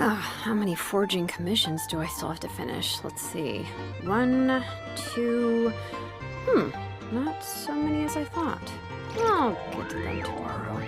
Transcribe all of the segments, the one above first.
How many forging commissions do I still have to finish? Let's see. 1, 2... not so many as I thought. I'll get to them tomorrow.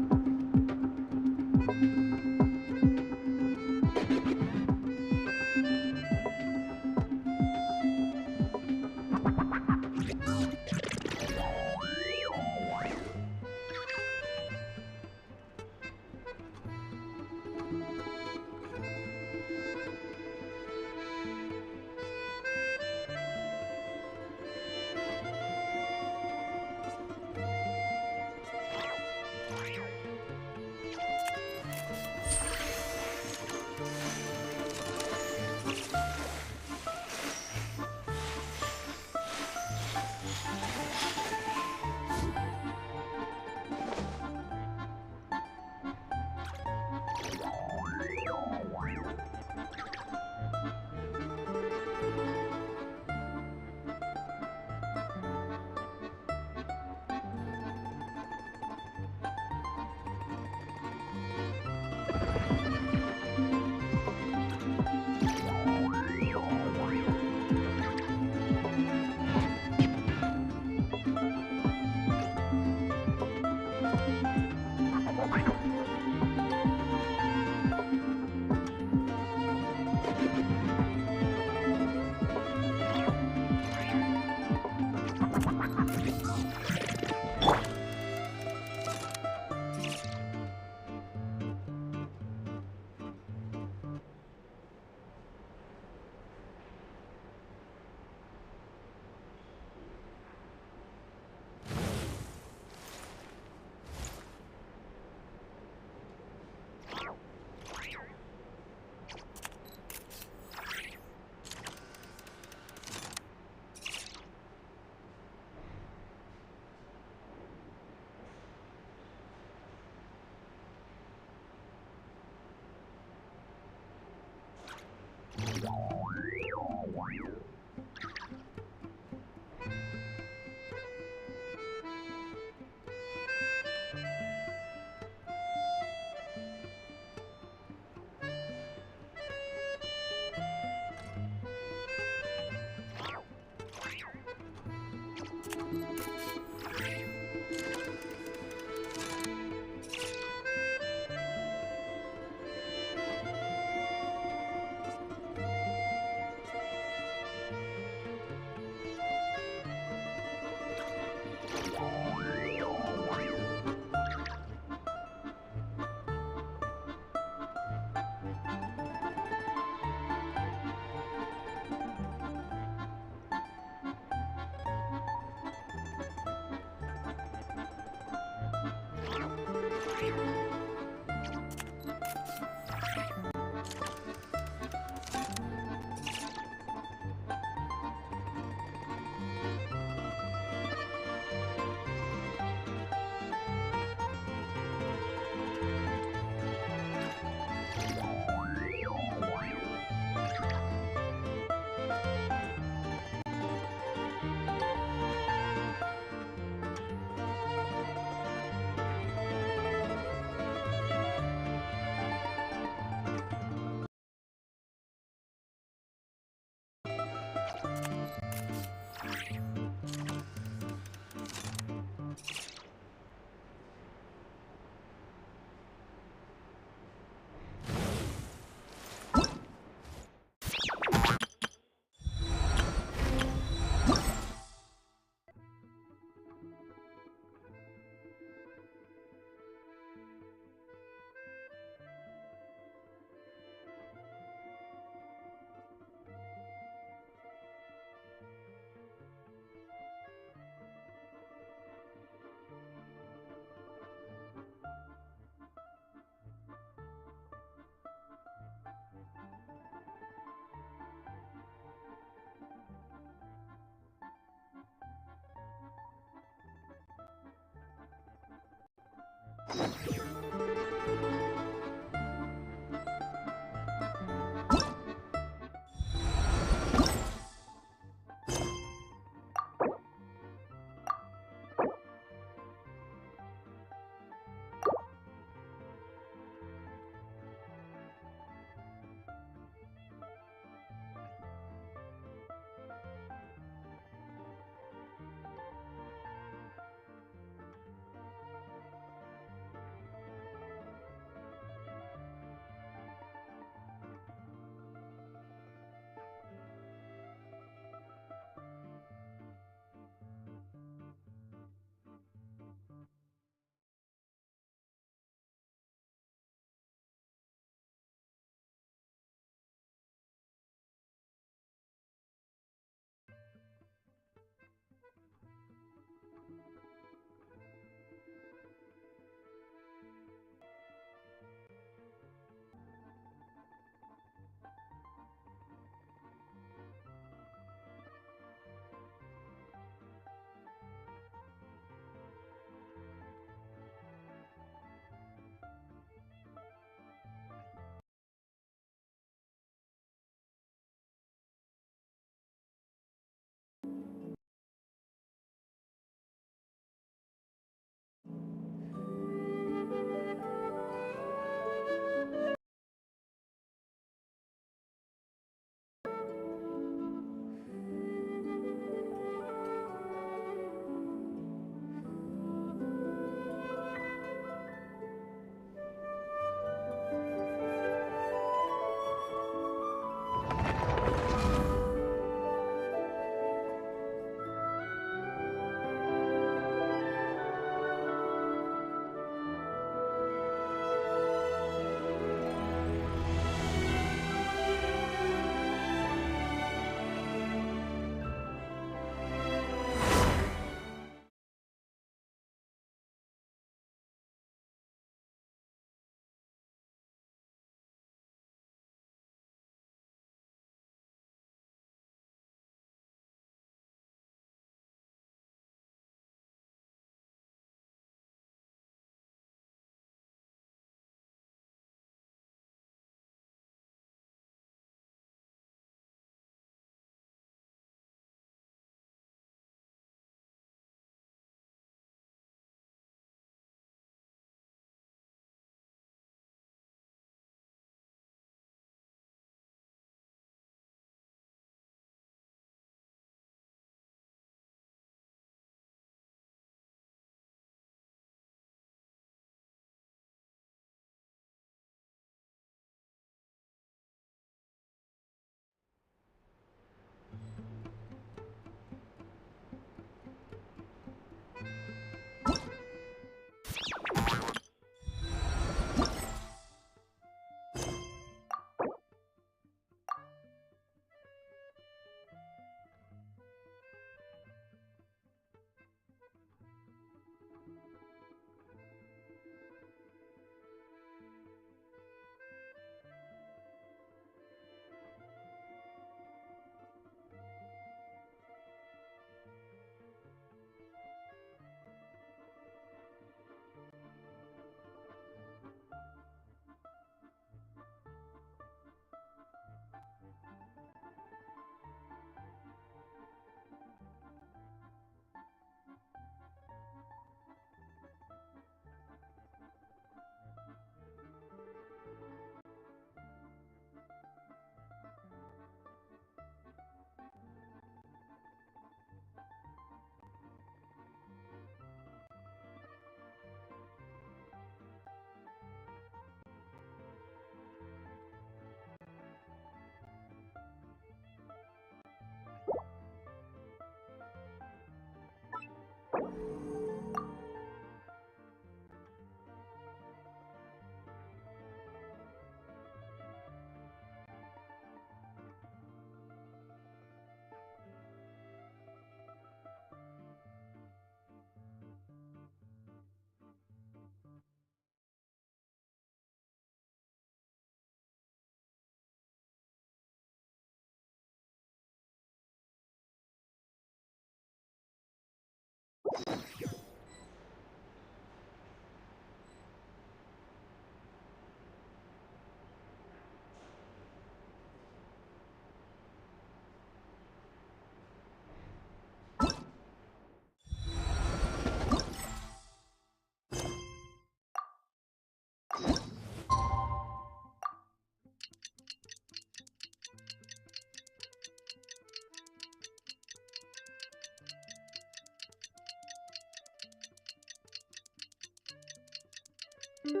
Working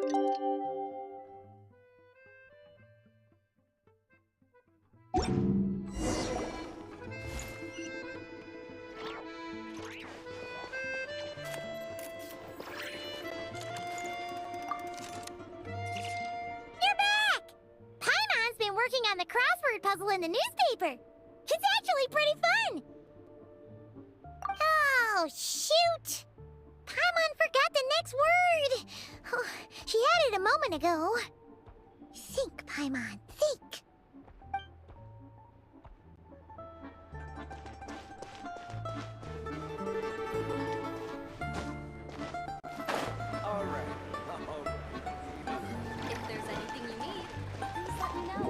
on the crossword puzzle in the newspaper. It's actually pretty fun. Oh, shoot. Paimon forgot the next word. Oh, she had it a moment ago. Think, Paimon, think. All right. If there's anything you need, please let me know.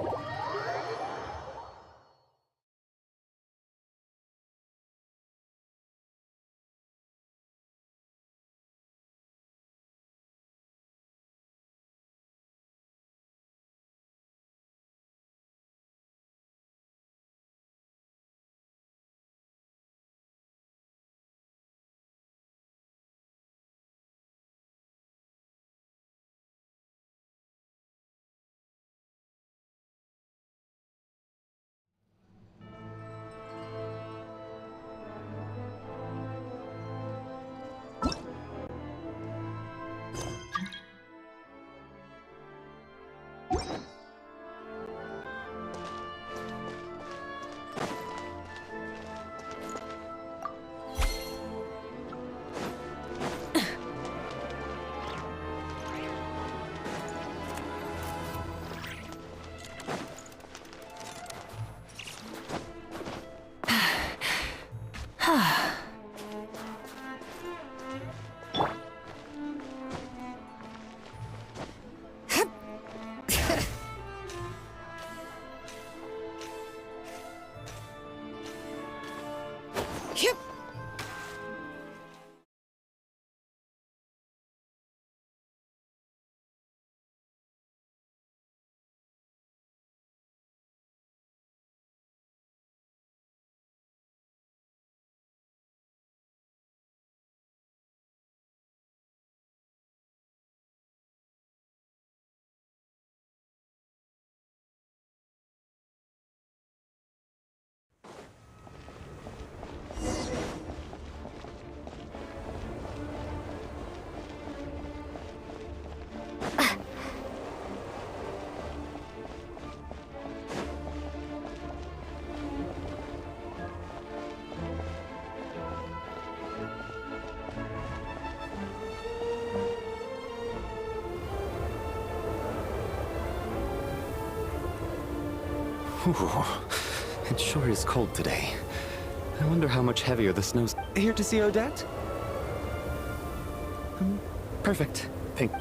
Ooh, it sure is cold today. I wonder how much heavier the snow's... Here to see Odette? Perfect. Thank...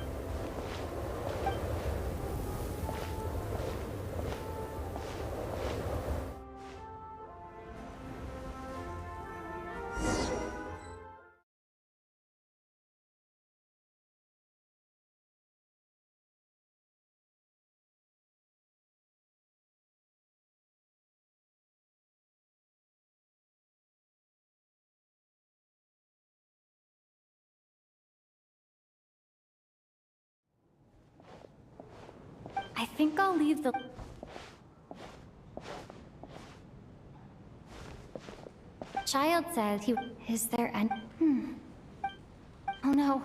I think I'll leave the... Child said he... Is there an... Oh no.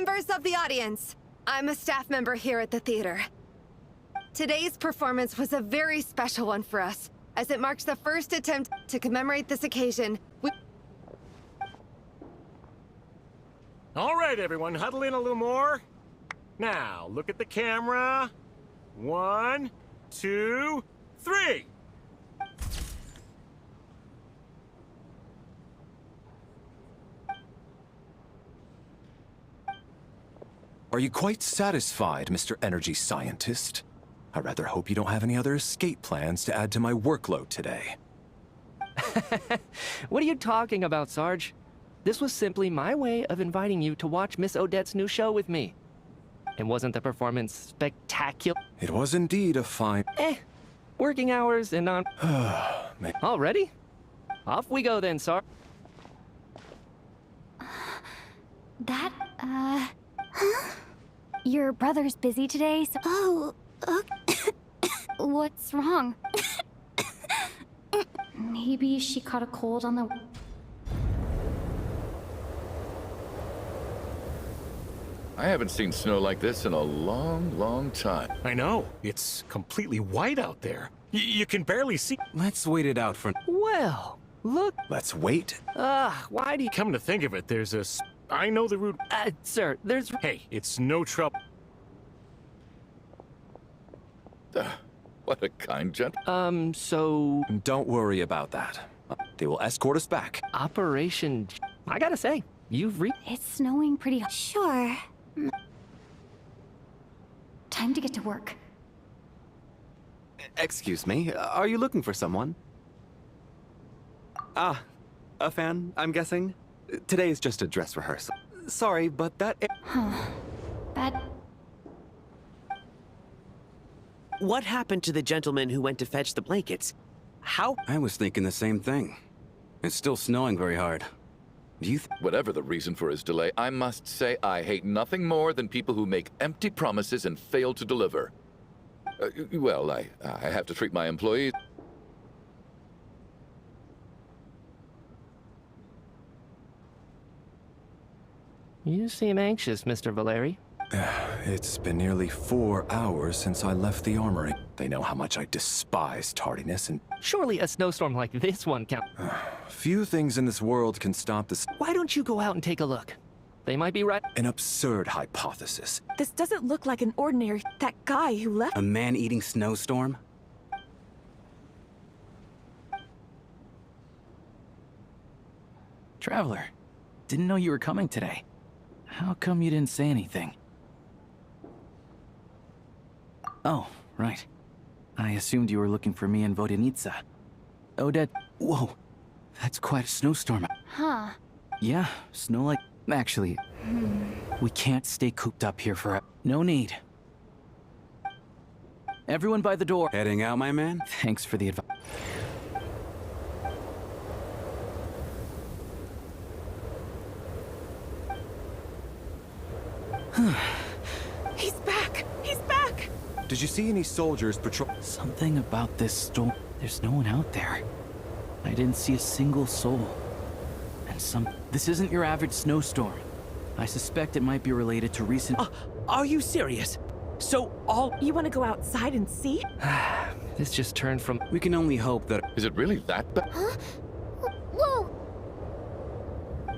Members of the audience, I'm a staff member here at the theater. Today's performance was a very special one for us, as it marks the first attempt to commemorate this occasion. All right, everyone, huddle in a little more. Now, look at the camera. 1, 2, 3. Are you quite satisfied, Mr. Energy Scientist? I rather hope you don't have any other escape plans to add to my workload today. What are you talking about, Sarge? This was simply my way of inviting you to watch Miss Odette's new show with me. And wasn't the performance spectacular? It was indeed a fine... Working hours and on... Already? Off we go then, Sarge. That, Your brother's busy today, so... Oh, What's wrong? Maybe she caught a cold on the... I haven't seen snow like this in a long, long time. I know. It's completely white out there. You can barely see. Let's wait it out for... Well, look... Let's wait? Why do you... Come to think of it, there's a... I know the route... sir, there's... Hey, it's no trouble. What a kind gent. So... Don't worry about that. They will escort us back. Operation... I gotta say, you've It's snowing pretty... sure. Time to get to work. Excuse me, are you looking for someone? Ah, a fan, I'm guessing? Today is just a dress rehearsal. Sorry, but that... That... What happened to the gentleman who went to fetch the blankets? How? I was thinking the same thing. It's still snowing very hard. Do you Whatever the reason for his delay, I must say I hate nothing more than people who make empty promises and fail to deliver. Well, I have to treat my employees... You seem anxious, Mr. Valeri. It's been nearly 4 hours since I left the armory. They know how much I despise tardiness, and Surely a snowstorm like this one counts. few things in this world can stop this... Why don't you go out and take a look? They might be right. An absurd hypothesis. This doesn't look like an ordinary... That guy who left... A man-eating snowstorm? Traveler, didn't know you were coming today. How come you didn't say anything? Oh, right. I assumed you were looking for me in Vodenitsa. Odette... Whoa, that's quite a snowstorm. Huh. Yeah, snow like... Actually, we can't stay cooped up here for No need. Everyone by the door. Heading out, my man? Thanks for the advice. He's back! He's back! Did you see any soldiers patrol... Something about this storm. There's no one out there. I didn't see a single soul. And This isn't your average snowstorm. I suspect it might be related to recent... Are you serious? So all... You want to go outside and see? This just turned from... We can only hope that... Is it really that bad? Huh? Whoa!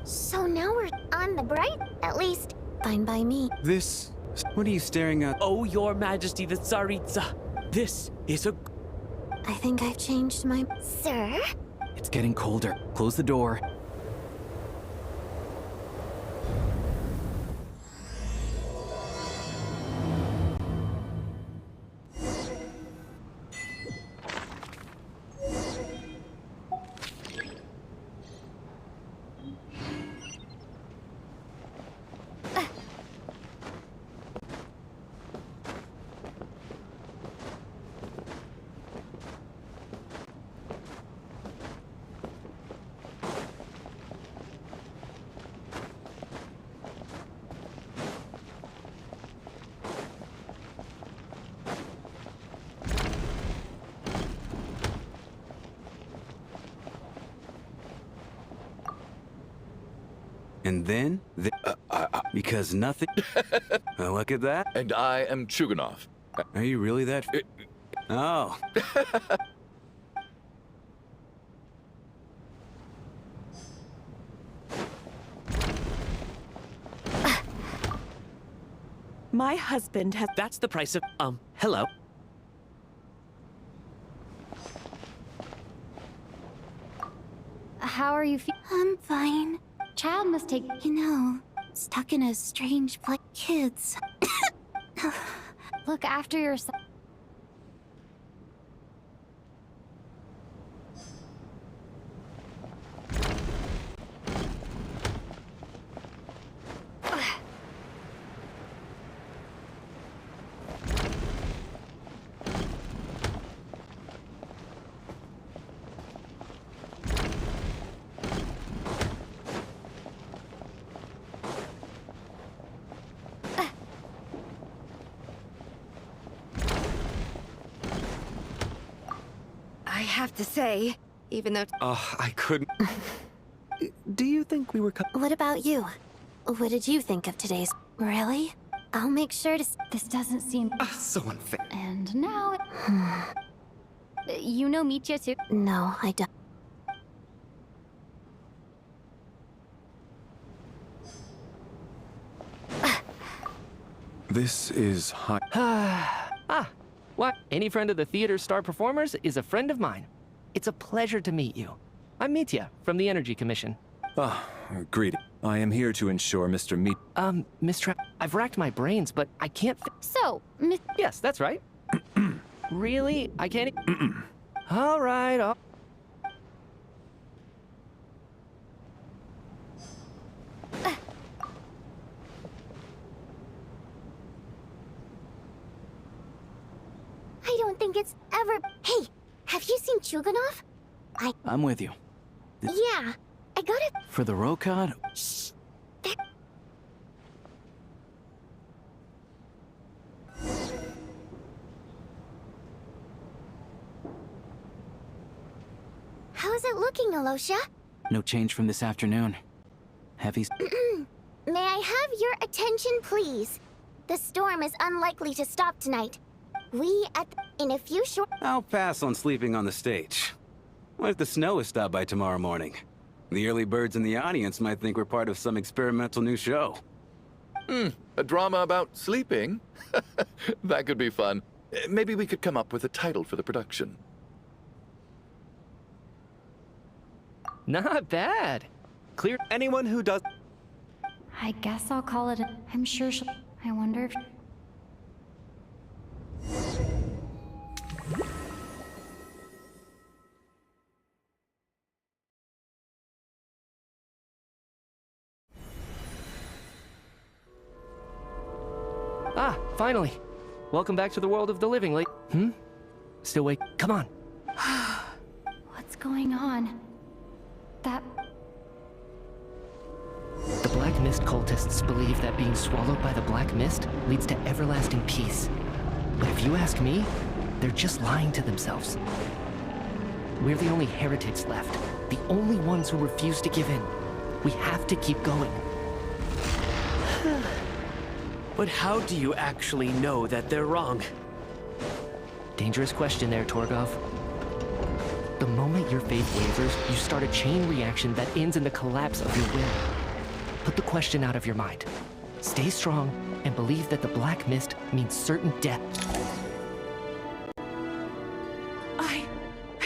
So now we're on the bright? At least, fine by me. This... What are you staring at? Oh, your majesty, the Tsaritsa. This is a... I think I've changed my... Sir? It's getting colder. Close the door. And then... Because nothing... Oh, look at that. And I am Chuganov. Are you really that... Oh. My husband has... That's the price of... hello. How are you feeling? I'm fine. Child must take... You know, stuck in a strange place. Kids. Look after yourself. I have to say, even though... I couldn't... Do you think we were... What about you? What did you think of today's... Really? I'll make sure to... This doesn't seem... so unfair. And now... You know Mitya too? No, I don't. This is high... What? Any friend of the theater's star performers is a friend of mine. It's a pleasure to meet you. I'm Mitya, from the Energy Commission. Greeting. I am here to ensure Mr. Miss I've racked my brains, but I can't So, Yes, that's right. Really? I can't... All right, I don't think it's ever... Hey, have you seen Chuganov? I'm with you. Yeah, I got it. For the Rokad? Shh. How's it looking, Alosha? No change from this afternoon. Heavy's... May I have your attention, please? The storm is unlikely to stop tonight. In a few short... I'll pass on sleeping on the stage. What if the snow is stopped by tomorrow morning? The early birds in the audience might think we're part of some experimental new show. A drama about sleeping? That could be fun. Maybe we could come up with a title for the production. Not bad. Clear... Anyone who does... I guess I'll call it I'm sure she'll... I wonder if... Finally. Welcome back to the world of the living, late. Still wake. Come on. What's going on? That... The Black Mist cultists believe that being swallowed by the Black Mist leads to everlasting peace. But if you ask me, they're just lying to themselves. We're the only heretics left. The only ones who refuse to give in. We have to keep going. But how do you actually know that they're wrong? Dangerous question there, Torgov. The moment your faith wavers, you start a chain reaction that ends in the collapse of your will. Put the question out of your mind. Stay strong and believe that the Black Mist means certain death. I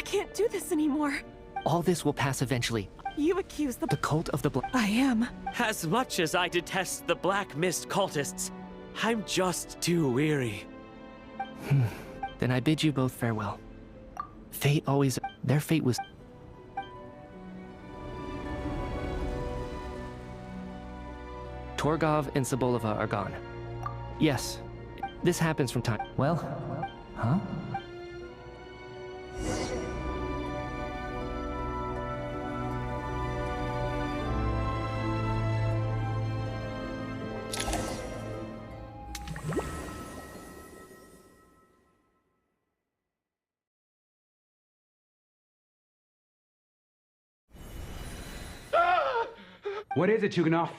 can't do this anymore. All this will pass eventually. You accuse the cult of the I am. As much as I detest the Black Mist cultists, I'm just too weary. Then I bid you both farewell. Fate always... Their fate was... Torgov and Sobolova are gone. Yes, this happens from time... Well? Huh? What is it, Chuganov?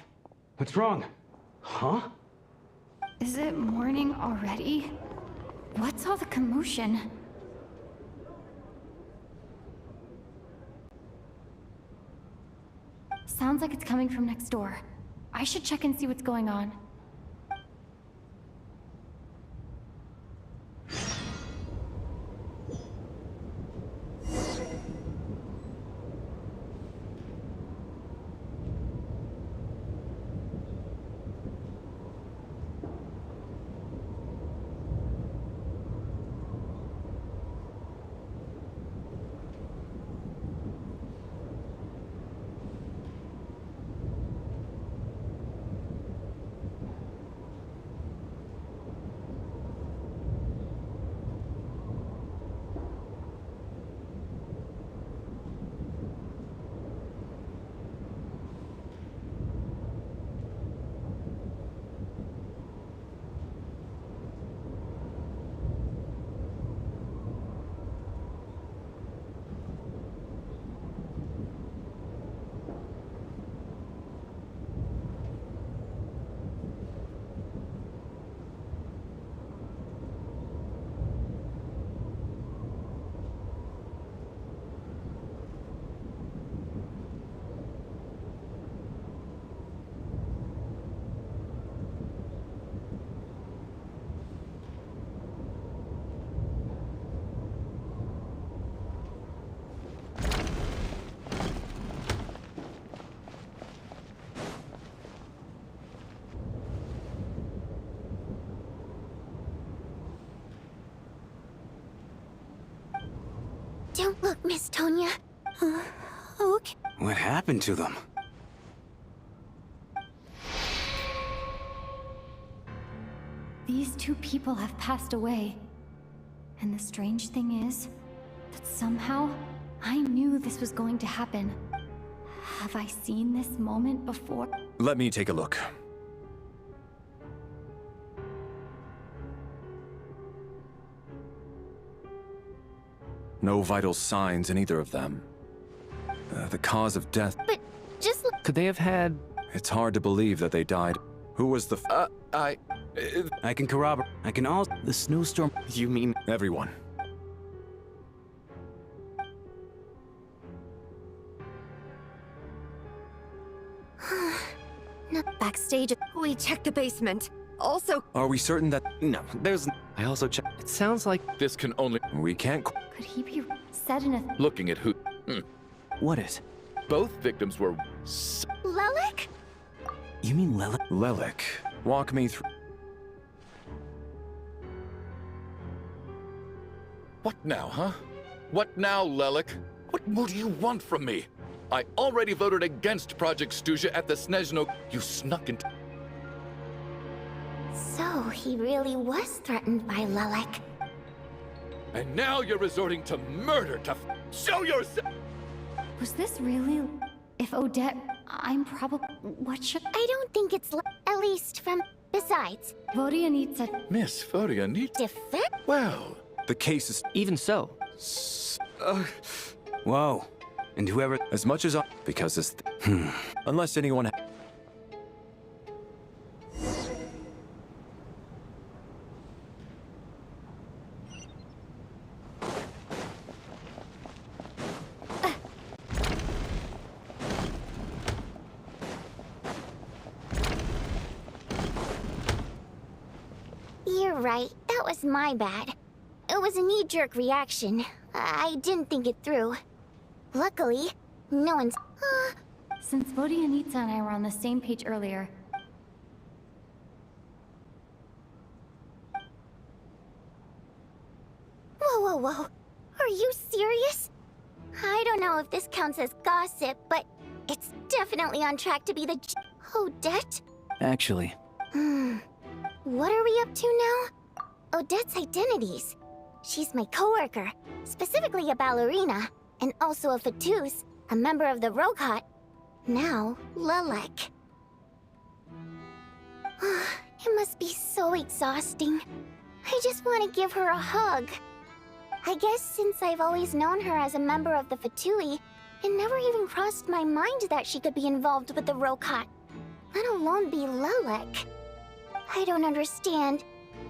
What's wrong? Huh? Is it morning already? What's all the commotion? Sounds like it's coming from next door. I should check and see what's going on. Don't look, Miss Tonya. Okay. What happened to them? These two people have passed away. And the strange thing is that somehow I knew this was going to happen. Have I seen this moment before? Let me take a look. No vital signs in either of them. The cause of death... But just look... Could they have had... It's hard to believe that they died. Who was the... I can corroborate. I can also... The snowstorm... You mean everyone? Not backstage. We checked the basement. Also... Are we certain that... No, there's... I also checked... It sounds like... This can only... We can't... Could he be said in a... Looking at who... What is? Both victims were... Lelek? You mean Lelek? Lelek. Walk me through... What now, huh? What now, Lelek? What more do you want from me? I already voted against Project Stuja at the Snezhno... You snuck into... So, he really was threatened by Lelek. And now you're resorting to murder to show yourself! Was this really... If Odette... I'm probably... What should... I don't think it's... At least from... Besides... Vodianitsa... Miss Vodianitsa... Defend? Well... The case is... Even so. Whoa. And whoever... As much as I... Because this... Unless anyone... You're right. That was my bad. It was a knee-jerk reaction. I didn't think it through. Luckily, no one's... Since Vodianitsa and I were on the same page earlier... Whoa, whoa, whoa. Are you serious? I don't know if this counts as gossip, but it's definitely on track to be the... Odette? Actually... What are we up to now? Odette's identities. She's my coworker, specifically a ballerina, and also a Fatous, a member of the Rogot. Now, Lelek. It must be so exhausting. I just want to give her a hug. I guess since I've always known her as a member of the Fatui, it never even crossed my mind that she could be involved with the Rogot. let alone be Lelek. I don't understand.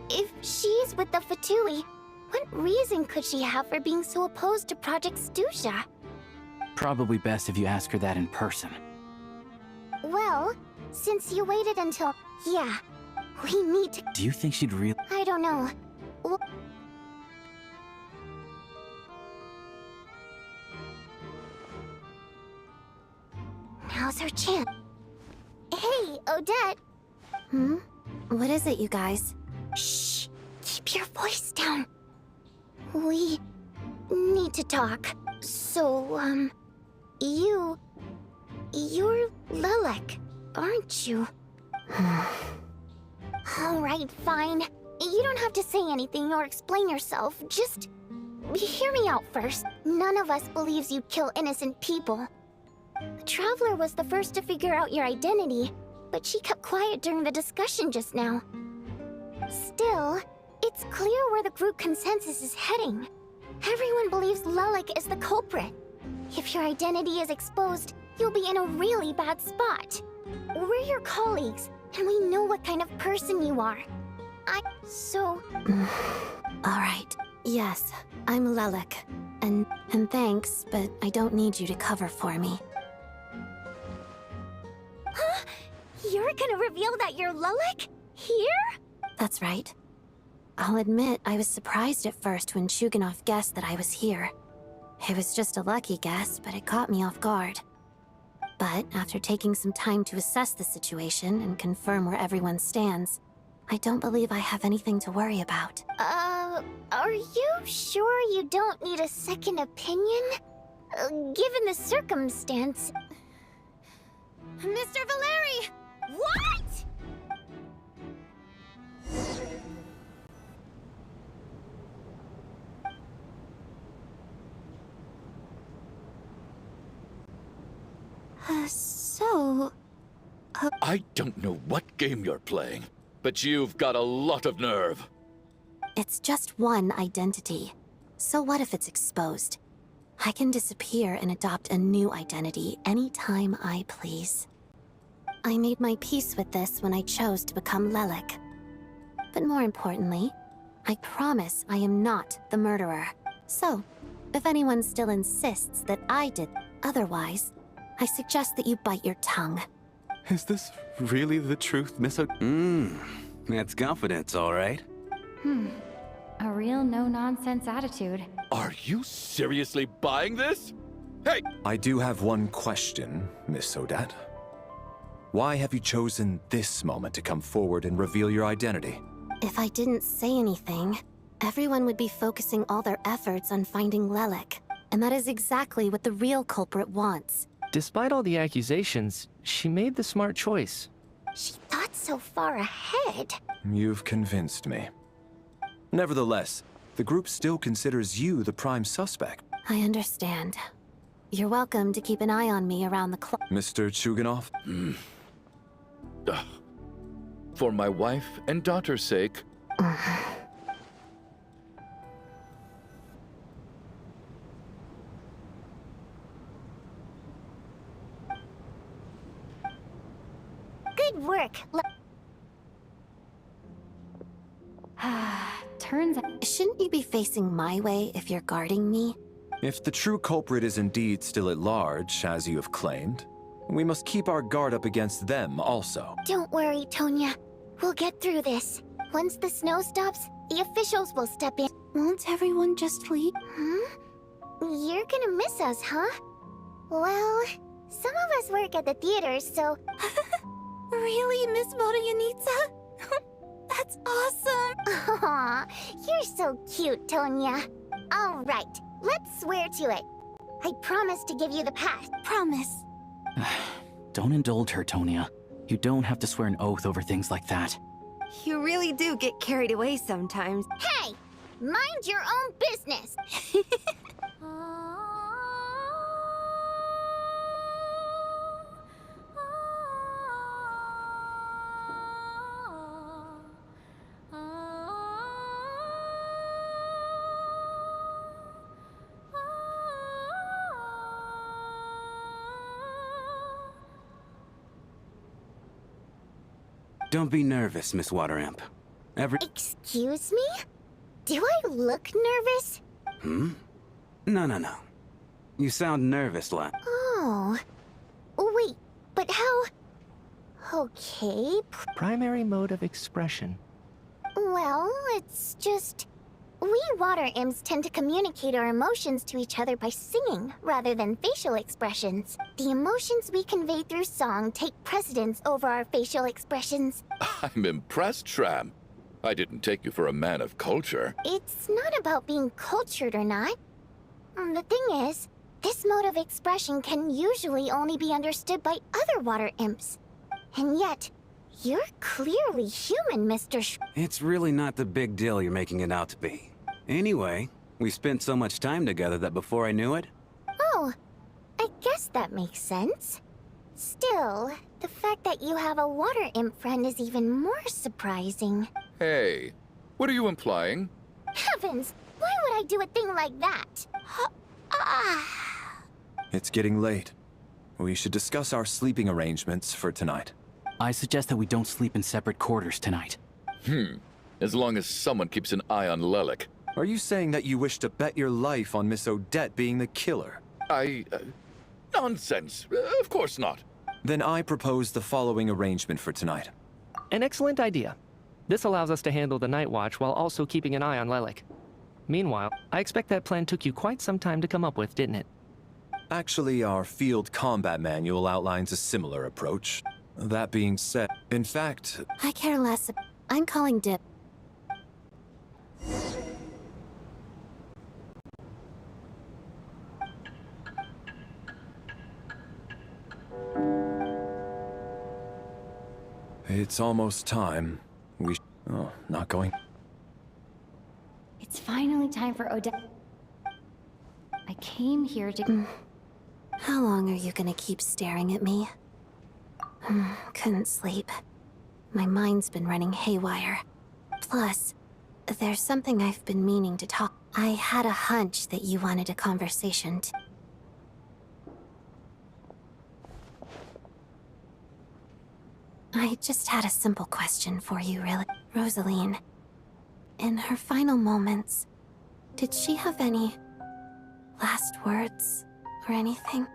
If she's with the Fatui, what reason could she have for being so opposed to Project Stusha? Probably best if you ask her that in person. Well, since you waited until... Yeah, we need to... Do you think she'd really... I don't know. Now's her chance. Hey, Odette! Hmm? What is it, you guys? Shh! Keep your voice down. We need to talk. So, you're Lelek, aren't you? Alright, fine. You don't have to say anything or explain yourself. Just hear me out first. None of us believes you kill innocent people. The Traveler was the first to figure out your identity, but she kept quiet during the discussion just now. Still, it's clear where the group consensus is heading. Everyone believes Lelek is the culprit. If your identity is exposed, you'll be in a really bad spot. We're your colleagues, and we know what kind of person you are. Alright. Yes, I'm Lelek. And thanks, but I don't need you to cover for me. Huh? You're gonna reveal that you're Lelek? Here? That's right. I'll admit I was surprised at first when Chuganov guessed that I was here. It was just a lucky guess, but it caught me off guard. But after taking some time to assess the situation and confirm where everyone stands, I don't believe I have anything to worry about. Are you sure you don't need a second opinion? Given the circumstance... Mr. Valeri! What?! I don't know what game you're playing, but you've got a lot of nerve. It's just one identity. So what if it's exposed? I can disappear and adopt a new identity anytime I please. I made my peace with this when I chose to become Lelek. But more importantly, I promise I am not the murderer. So, if anyone still insists that I did otherwise, I suggest that you bite your tongue. Is this really the truth, Miss that's confidence, all right? A real no-nonsense attitude. Are you seriously buying this? Hey! I do have one question, Miss Odette. Why have you chosen this moment to come forward and reveal your identity? If I didn't say anything, everyone would be focusing all their efforts on finding Lelek. And that is exactly what the real culprit wants. Despite all the accusations, she made the smart choice. She thought so far ahead. You've convinced me. Nevertheless, the group still considers you the prime suspect. I understand. You're welcome to keep an eye on me around the clock. Mr. Chuganov? For my wife and daughter's sake. Good work. Turns out... Shouldn't you be facing my way if you're guarding me? If the true culprit is indeed still at large, as you have claimed, we must keep our guard up against them also. Don't worry, Tonya. We'll get through this. Once the snow stops, the officials will step in. Won't everyone just leave? You're gonna miss us, huh? Well, some of us work at the theater, so... Really, Miss Vodyanitsa? That's awesome! Aw, you're so cute, Tonya. All right, let's swear to it. I promise to give you the pass. Promise. Don't indulge her, Tonya. You don't have to swear an oath over things like that. You really do get carried away sometimes. Hey! Mind your own business! Don't be nervous, Miss Water Imp. Excuse me? Do I look nervous? No. You sound nervous, lad. Oh. Wait, but how... Okay. Primary mode of expression. Well, it's just... We water imps tend to communicate our emotions to each other by singing, rather than facial expressions. The emotions we convey through song take precedence over our facial expressions. I'm impressed, Shram. I didn't take you for a man of culture. It's not about being cultured or not. The thing is, this mode of expression can usually only be understood by other water imps. And yet, you're clearly human, Mr. It's really not the big deal you're making it out to be. Anyway, we spent so much time together that before I knew it... Oh, I guess that makes sense. Still, the fact that you have a water imp friend is even more surprising. Hey, what are you implying? Heavens, why would I do a thing like that? It's getting late. We should discuss our sleeping arrangements for tonight. I suggest that we don't sleep in separate quarters tonight. As long as someone keeps an eye on Lelik. Are you saying that you wish to bet your life on Miss Odette being the killer? Nonsense. Of course not. Then I propose the following arrangement for tonight. An excellent idea. This allows us to handle the night watch while also keeping an eye on Lelik. Meanwhile, I expect that plan took you quite some time to come up with, didn't it? Actually, our field combat manual outlines a similar approach. That being said, in fact... I care less. I'm calling dip. It's almost time. Oh, not going. It's finally time for Odette. I came here to... How long are you gonna keep staring at me? Couldn't sleep. My mind's been running haywire. Plus, there's something I've been meaning to talk. I had a hunch that you wanted a conversation. I just had a simple question for you, really. Rosaline, in her final moments, did she have any last words or anything?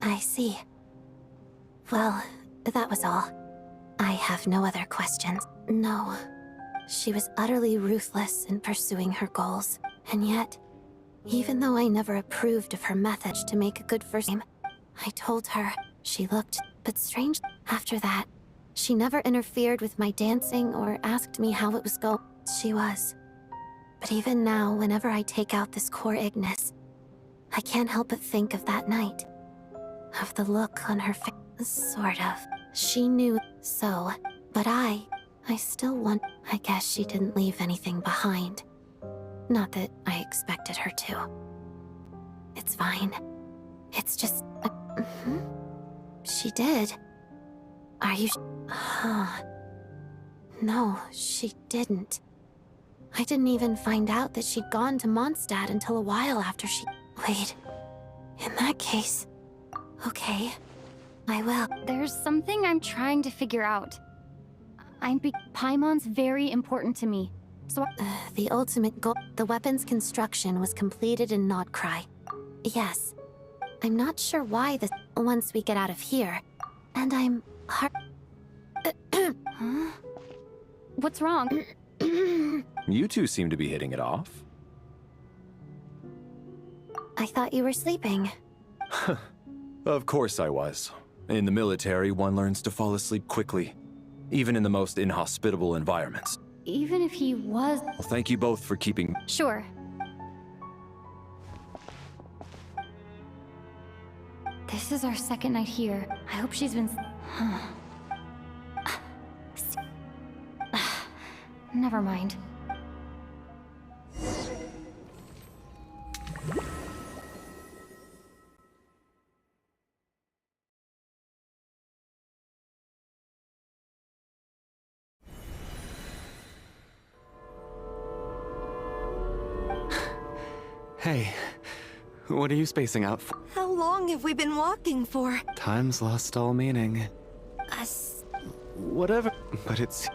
I see. Well, that was all. I have no other questions. No. She was utterly ruthless in pursuing her goals. And yet, even though I never approved of her method to make a good first name, I told her she looked, but strange. After that, she never interfered with my dancing or asked me how it was going. She was. But even now, whenever I take out this core Ignis, I can't help but think of that night. Of the look on her face. Sort of. She knew so, but I still want... I guess she didn't leave anything behind. Not that I expected her to. It's fine. It's just... She did. Are you... No, she didn't. I didn't even find out that she'd gone to Mondstadt until a while after she... Wait. In that case... Okay. I will. There's something I'm trying to figure out. Paimon's very important to me, so the ultimate goal... The weapon's construction was completed in Nodcry. Yes. I'm not sure why this... Once we get out of here. And I'm... Huh? What's wrong? You two seem to be hitting it off. I thought you were sleeping. Of course I was. In the military, one learns to fall asleep quickly, even in the most inhospitable environments. Even if he was... Well, thank you both for keeping... Sure. This is our second night here. I hope she's been... Never mind. Hey, what are you spacing out for? How long have we been walking for? Time's lost all meaning. whatever. But it's...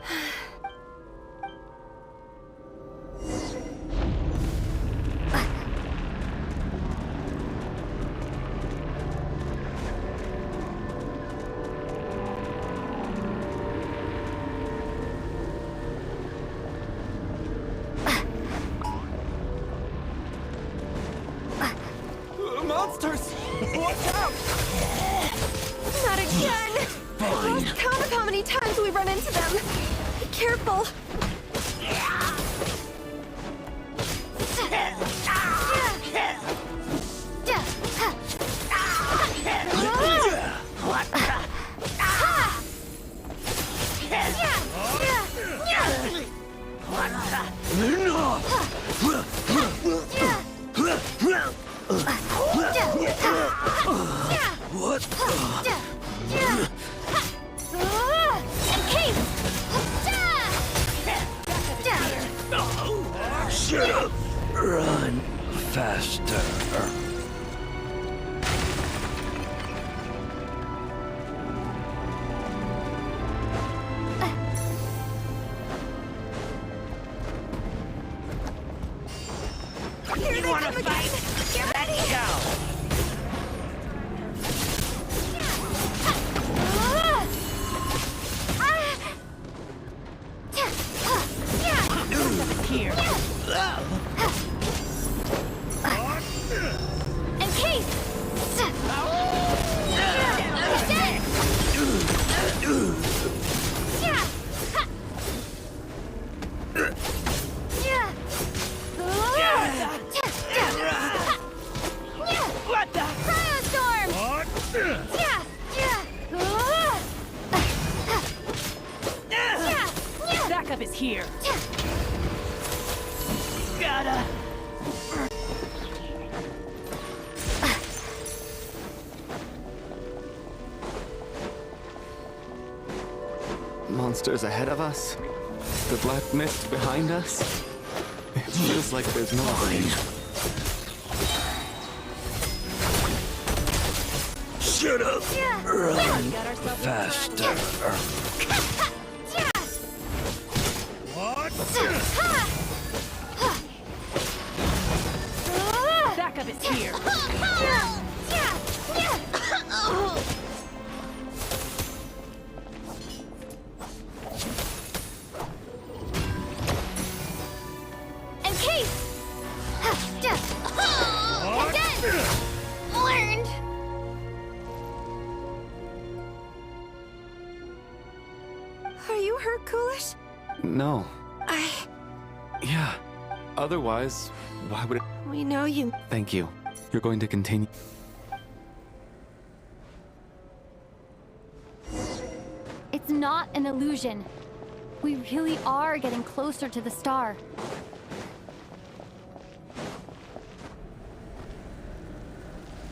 Monsters! Watch out! Not again! Fine. Lost count of how many times we run into them. Be careful. Shut up! Run faster. Here they come again! Get ready! Here. Encase! What the? Cryostorm! Backup is here. Gotta. Monsters ahead of us? The black mist behind us? It feels like there's no rain. Shut up! Run faster. Backup is here. Encase! Learned! Are you hurt, Coolish? No. Yeah. Otherwise, why would it... We know you. Thank you. You're going to continue... It's not an illusion. We really are getting closer to the star.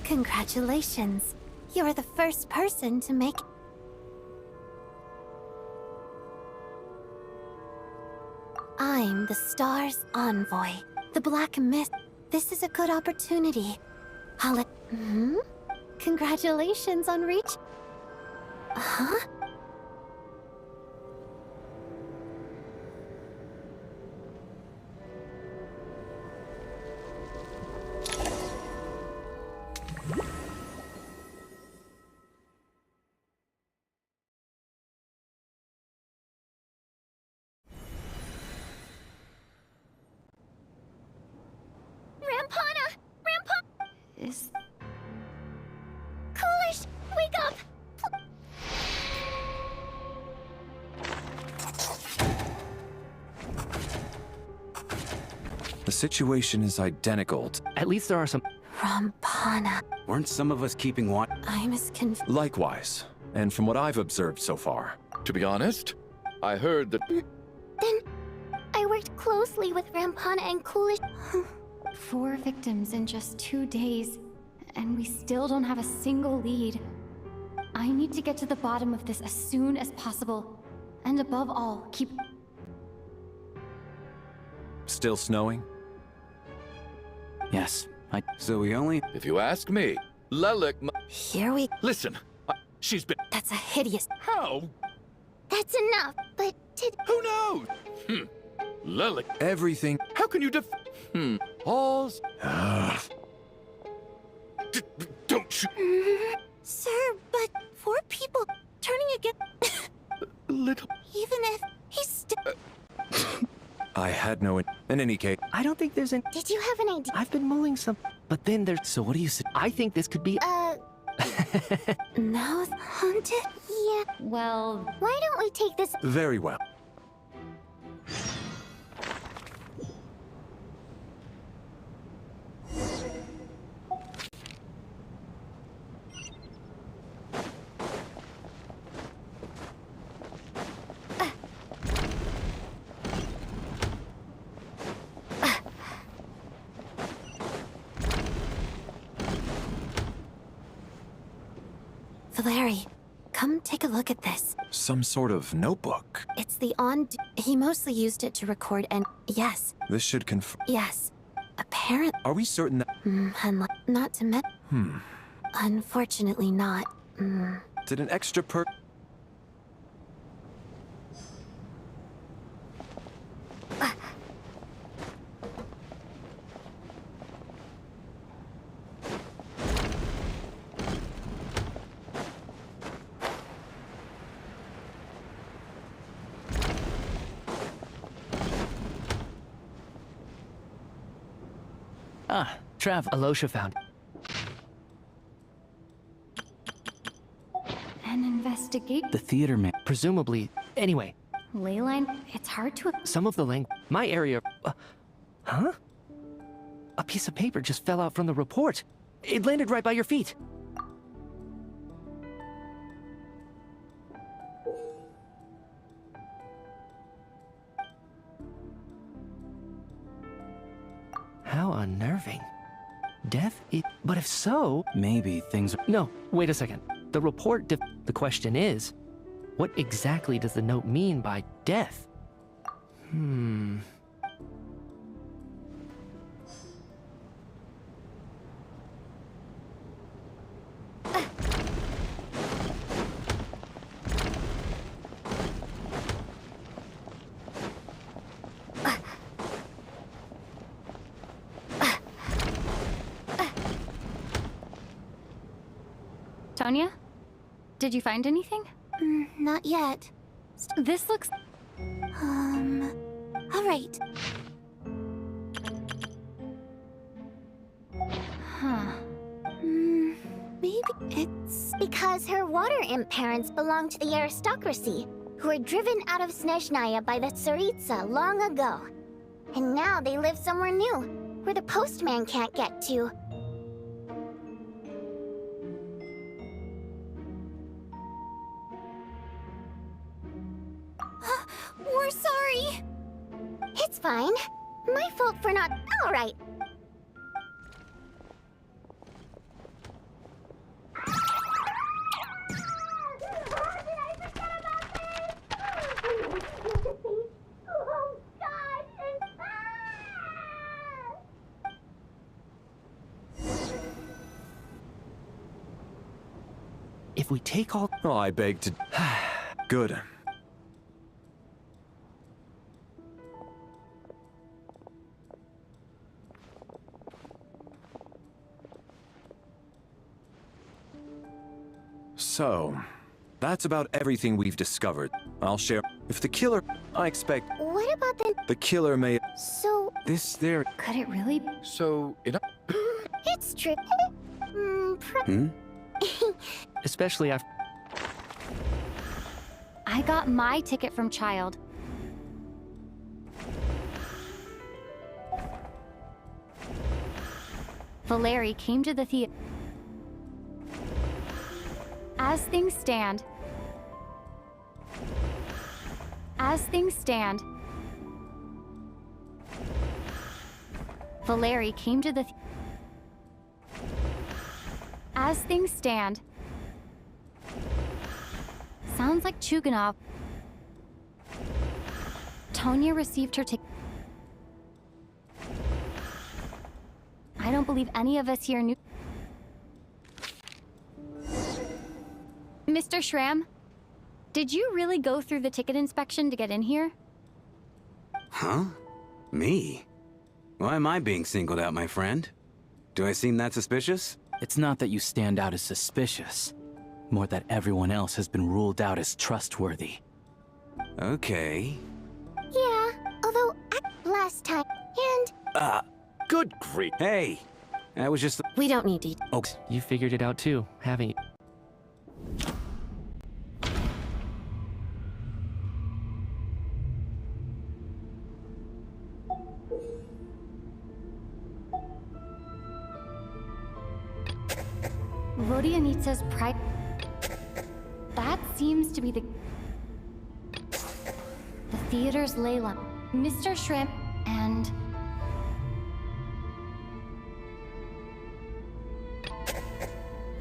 Congratulations. You're the first person to make... I'm the star's envoy. The Black Mist. This is a good opportunity. Congratulations on reach... Huh? Is... Coolish, wake up! The situation is identical. At least there are some... Rampana. Weren't some of us keeping watch? I'm as confused. Likewise, and from what I've observed so far. To be honest, I heard that... Then, I worked closely with Rampana and Coolish. 4 victims in just 2 days, and we still don't have a single lead. I need to get to the bottom of this as soon as possible. And above all, keep... Still snowing? Yes, So we only... If you ask me, Lelik... Here we... Listen, she's been... That's a hideous... How That's enough, but did... Who knows? Lily. Everything. How can you Pause. Don't you... Sir, but 4 people turning against... Little... Even if he's still... I had no... In any case... I don't think there's an... Did you have an idea? I've been mulling some... But then there's... So what do you say? I think this could be... Now haunted? Yeah. Well... Why don't we take this... Very well. Valeri, come take a look at this. Some sort of notebook. It's the on... He mostly used it to record and... Yes. This should confirm... Yes. Apparently... Are we certain that... Not to met... Unfortunately not. Did an extra Travel. Alosha found. An investigate? The theater man. Presumably. Anyway. Leyline? It's hard to... Some of the my area... huh? A piece of paper just fell out from the report. It landed right by your feet. How unnerving. Death? But if so... Maybe things are... No, wait a second. The report... The question is, what exactly does the note mean by death? Tonya? Did you find anything? Not yet. This looks... All right. Huh. Maybe it's... Because her water imp parents belong to the aristocracy, who were driven out of Snezhnaya by the Tsaritsa long ago. And now they live somewhere new, where the postman can't get to. We're sorry. It's fine. My fault for not... All right. If we take all... Oh, I beg to... Good. So, that's about everything we've discovered. I'll share. If the killer... I expect... What about the... The killer may... So... This there... Could it really... So, It's true. Especially after... I got my ticket from Child. Valeri came to the theater. As things stand... Valeri came to the... As things stand... Sounds like Chuganov. Tonya received her ticket. I don't believe any of us here knew... Mr. Shram? Did you really go through the ticket inspection to get in here? Huh? Me? Why am I being singled out, my friend? Do I seem that suspicious? It's not that you stand out as suspicious. More that everyone else has been ruled out as trustworthy. Okay. Yeah, although last time, and... Good grief. Hey! That was just... We don't need details. Oh, You figured it out too, haven't you? Vodianitsa's pride. That seems to be the theater's Layla, Mr. Shrimp, and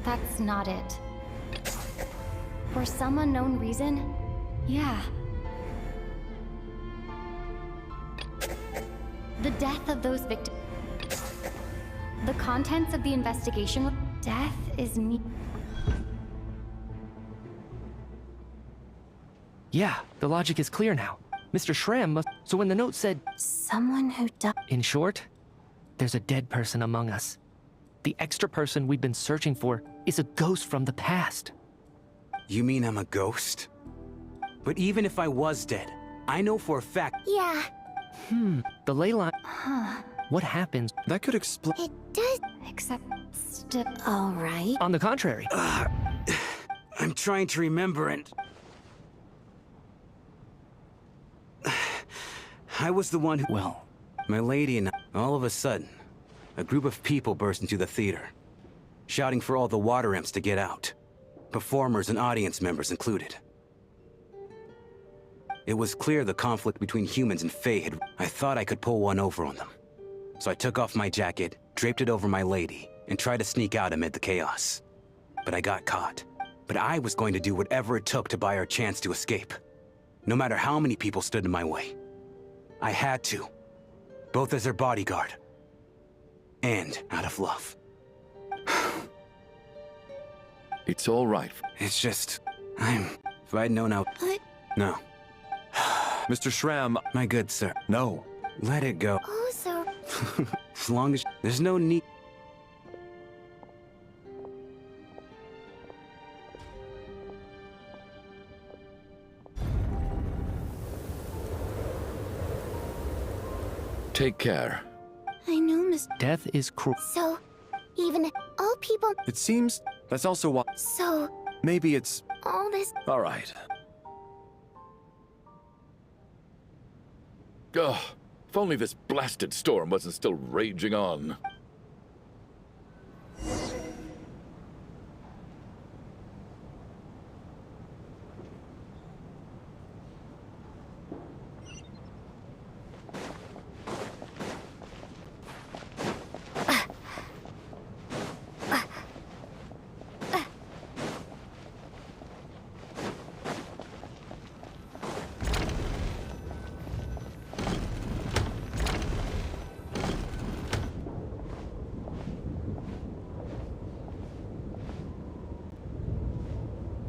that's not it. For some unknown reason, yeah. The death of those victims. The contents of the investigation. Death is me. Yeah, the logic is clear now. Mr. Shrem must... So when the note said... Someone who died... In short, there's a dead person among us. The extra person we've been searching for is a ghost from the past. You mean I'm a ghost? But even if I was dead, I know for a fact... Yeah. The ley line... Huh. What happens? That could explain... It does... Except still... All right. On the contrary. I'm trying to remember and... I was the one who... Well, My lady and all of a sudden, a group of people burst into the theater, shouting for all the water imps to get out. Performers and audience members included. It was clear the conflict between humans and Fae had... I thought I could pull one over on them. So I took off my jacket, draped it over my lady, and tried to sneak out amid the chaos. But I got caught. But I was going to do whatever it took to buy our chance to escape. No matter how many people stood in my way. I had to. Both as their bodyguard. And out of love. It's all right. It's just... If I'd known how... What? No. Mr. Shram... My good sir. No. Let it go. Oh, so... As long as... There's no need... Take care. I know, Miss... Death is cruel. So, even all people... It seems that's also why... So, Maybe it's... all this... All right. Ugh. If only this blasted storm wasn't still raging on.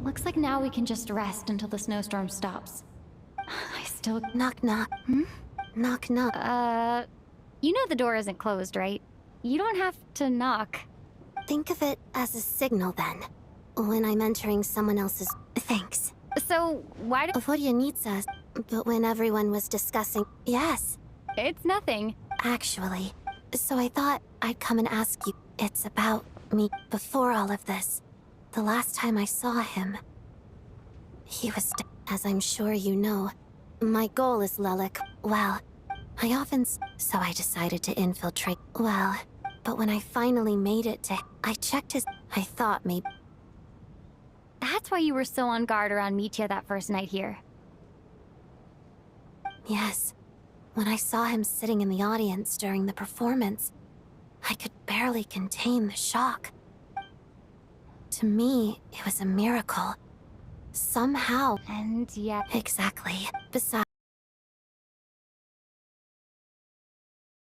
Looks like now we can just rest until the snowstorm stops. I still... Knock, knock. Knock, knock. You know the door isn't closed, right? You don't have to knock. Think of it as a signal, then. When I'm entering someone else's... Thanks. So, why do... Vodianitsa, but when everyone was discussing... Yes. It's nothing. Actually. So I thought I'd come and ask you. It's about me. Before all of this, the last time I saw him, he was as I'm sure you know. My goal is Lelik. Well, I often so I decided to infiltrate. Well, but when I finally made it to... I checked his... I thought maybe... That's why you were so on guard around Mitya that first night here. Yes. When I saw him sitting in the audience during the performance, I could barely contain the shock. To me, it was a miracle. Somehow. And yet... Exactly. Besides...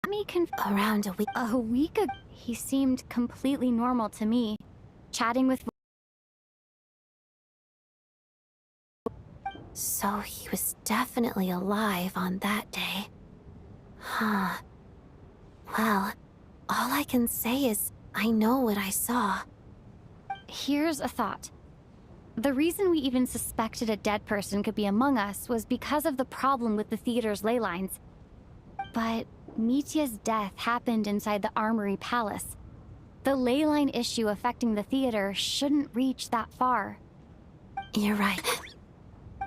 Me around a week... A week ago, he seemed completely normal to me. Chatting with... So he was definitely alive on that day. Huh. Well, all I can say is I know what I saw. Here's a thought. The reason we even suspected a dead person could be among us was because of the problem with the theater's ley lines. But Mitya's death happened inside the Armory Palace. The ley line issue affecting the theater shouldn't reach that far. You're right.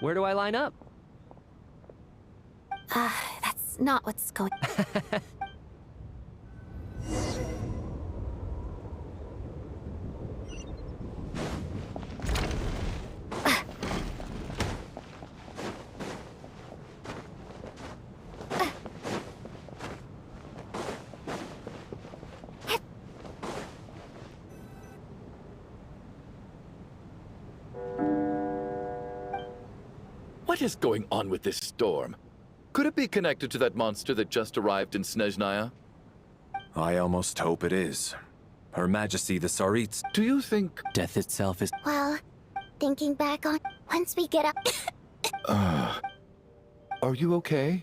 Where do I line up? That's not what's going... What is going on with this storm? Could it be connected to that monster that just arrived in Snezhnaya? I almost hope it is. Her Majesty the Tsaritsa. Do you think... Death itself is... Well, thinking back on once we get up... Are you okay?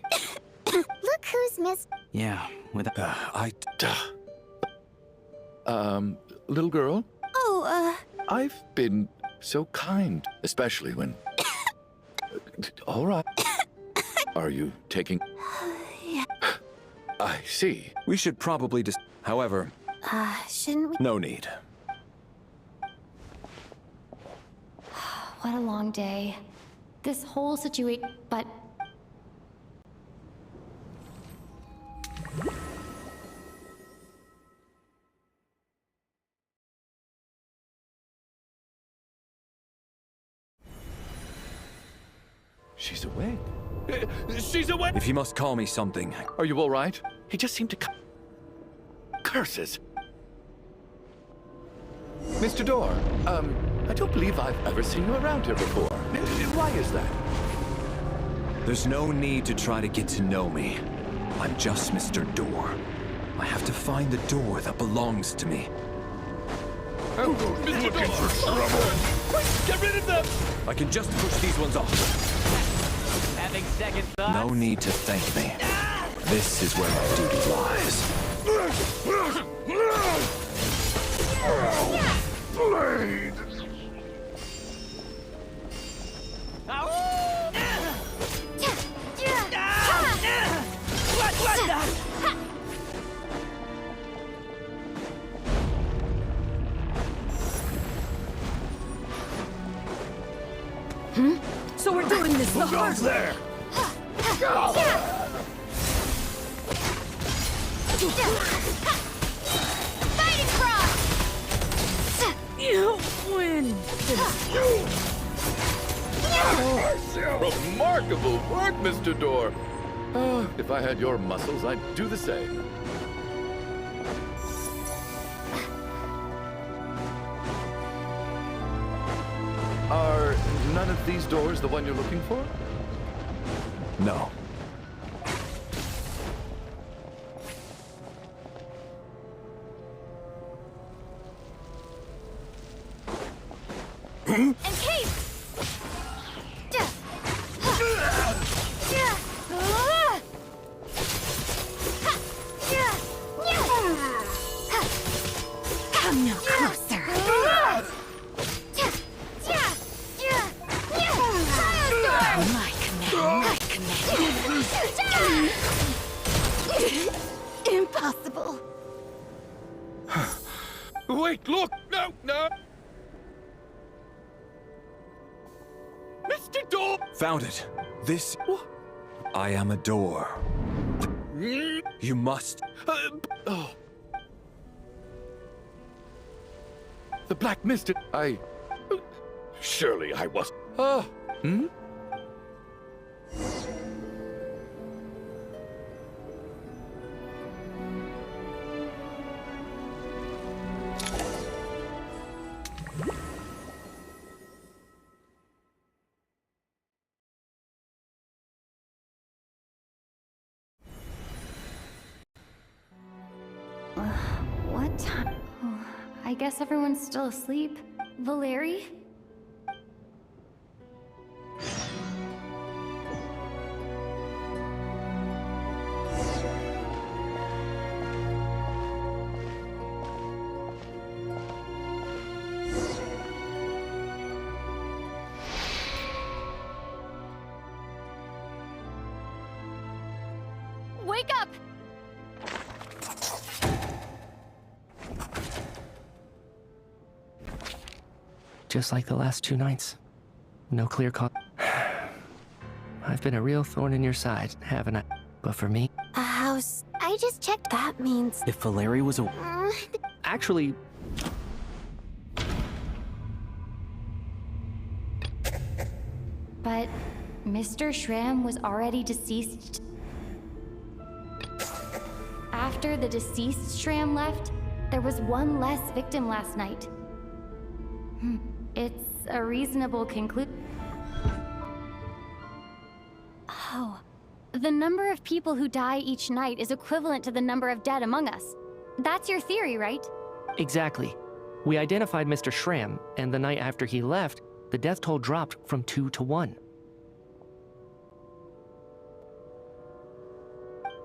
Look who's missed... Yeah, without... Little girl? Oh, I've been so kind, especially when... All right. Are you taking... Yeah. I see. We should probably just... However... shouldn't we... No need. What a long day. This whole situation... But... She's awake. She's awake! If you must call me something... Are you all right? He just seemed to... Curses! Mr. Door, I don't believe I've ever seen you around here before. Why is that? There's no need to try to get to know me. I'm just Mr. Door. I have to find the door that belongs to me. Oh, Mr. Door! For trouble! Quick, get rid of them! I can just push these ones off. Having second thoughts? No need to thank me. This is where my duty lies. Blade! What the? So we're doing this the hard way. There! Fighting frog! You win! Remarkable work, Mr. Door. If I had your muscles, I'd do the same. Are none of these doors the one you're looking for? No. And Kate! Come no closer. My command. Impossible. Wait, look! No, no! Mr. Door! Found it. This... I am a door. You must... Oh. The Black Mist... Surely I was... Hmm? What time? Oh, I guess everyone's still asleep. Valeri? wake up! Just like the last 2 nights. No clear cause. I've been a real thorn in your side, haven't I? But for me... A house. I just checked. That means... If Valeri was a... Actually... But Mr. Shram was already deceased. After the deceased Shram left, there was one less victim last night. It's a reasonable conclusion. Oh, the number of people who die each night is equivalent to the number of dead among us. That's your theory, right? Exactly. We identified Mr. Shram, and the night after he left, the death toll dropped from 2 to 1.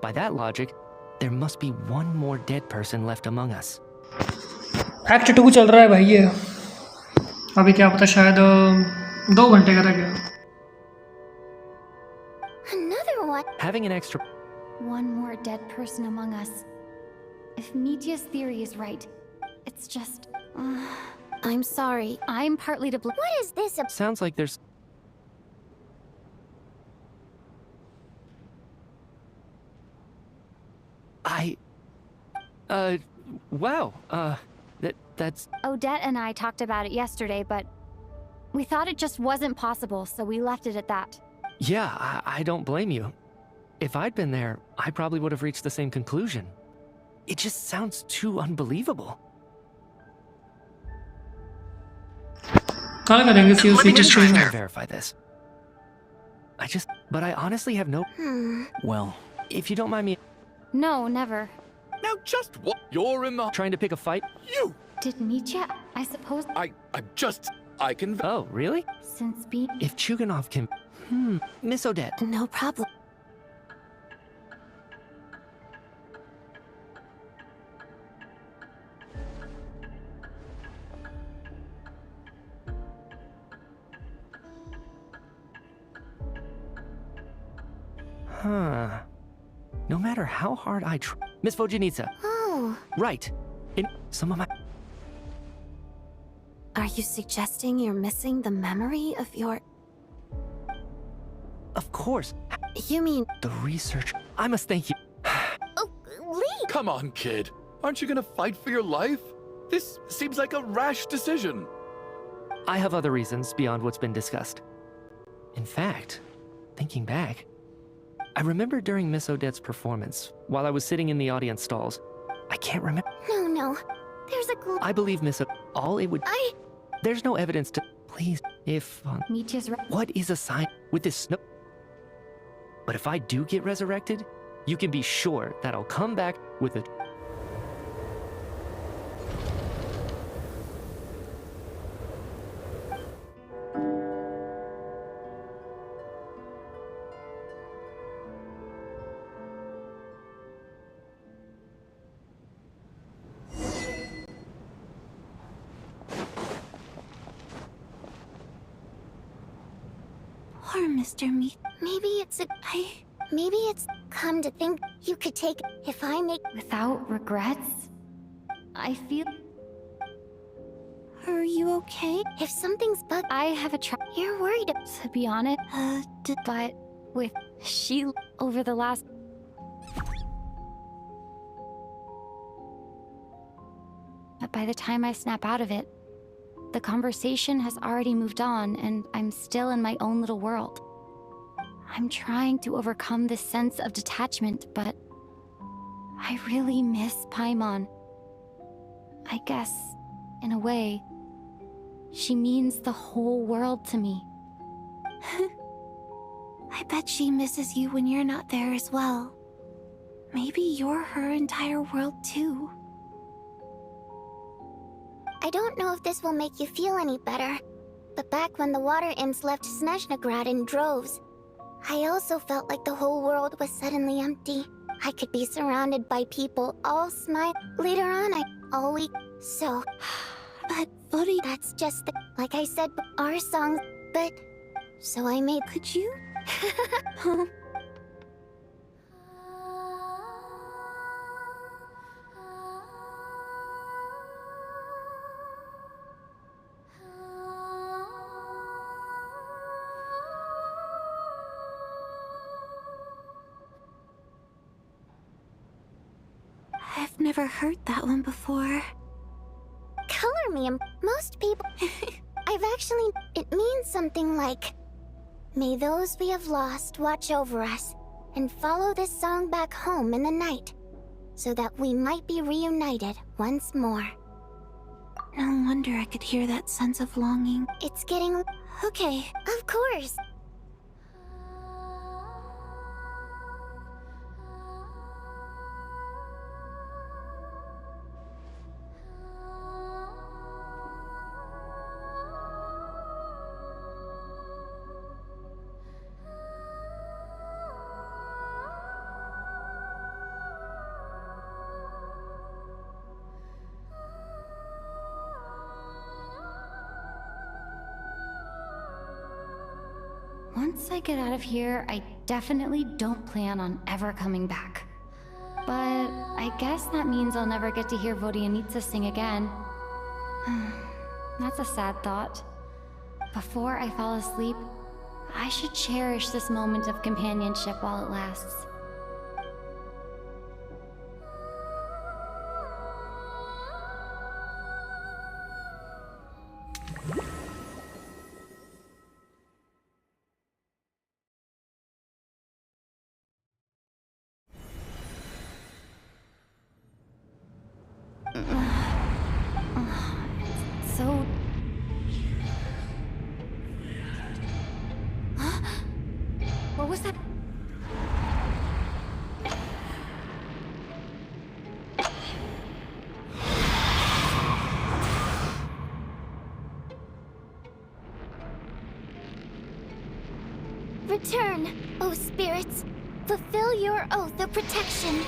By that logic, there must be one more dead person left among us. Act 2 चल रहा है भाई ये अभी क्या पता शायद 2 घंटे का रह गया Another one. Having an extra... One more dead person among us. If Mitya's theory is right, it's just... I'm sorry. I'm partly to blame. What is this? Sounds like there's... Wow, that's... Odette and I talked about it yesterday, but we thought it just wasn't possible, so we left it at that. Yeah, I don't blame you. If I'd been there, I probably would have reached the same conclusion. It just sounds too unbelievable. Let me try to verify this. But I honestly have no... Well... If you don't mind me... No, never. Now just what? You're in the... Trying to pick a fight? You! Did Mitya? I suppose... I can... Oh, really? Since being... If Chuganov can... Miss Odette. No problem. Huh. No matter how hard I try... Miss Vojanitsa. Oh. Right. In some of my... Are you suggesting you're missing the memory of your... Of course. You mean... The research... I must thank you. Oh, Lee! Come on, kid. Aren't you gonna fight for your life? This seems like a rash decision. I have other reasons beyond what's been discussed. In fact, thinking back, I remember during Miss Odette's performance, while I was sitting in the audience stalls, I can't remember... No. There's a clue. I believe Miss all it would... There's no evidence to... Please, if... Mitya's what is a sign with this snow... But if I do get resurrected, you can be sure that I'll come back with a... Poor Mr. Meat. Maybe it's come to think you could take if I make... Without regrets? I feel... Are you okay? If something's bugged... I have a You're worried... To be honest, but with she over the last... But by the time I snap out of it, the conversation has already moved on, and I'm still in my own little world. I'm trying to overcome this sense of detachment, but I really miss Paimon. I guess, in a way, she means the whole world to me. I bet she misses you when you're not there as well. Maybe you're her entire world too. I don't know if this will make you feel any better, but back when the water imps left Snezhnograd in droves, I also felt like the whole world was suddenly empty. I could be surrounded by people, all smile. Later on, all week. So, but buddy, that's just like I said, our songs. But so I made. Could you? never heard that one before. Color me, most people... I've actually... It means something like... May those we have lost watch over us, and follow this song back home in the night, so that we might be reunited once more. No wonder I could hear that sense of longing. It's getting... Okay, of course. Once I get out of here, I definitely don't plan on ever coming back. But I guess that means I'll never get to hear Vodyanitsa sing again. That's a sad thought. Before I fall asleep, I should cherish this moment of companionship while it lasts. So... What was that? Return, O spirits. Fulfill your oath of protection.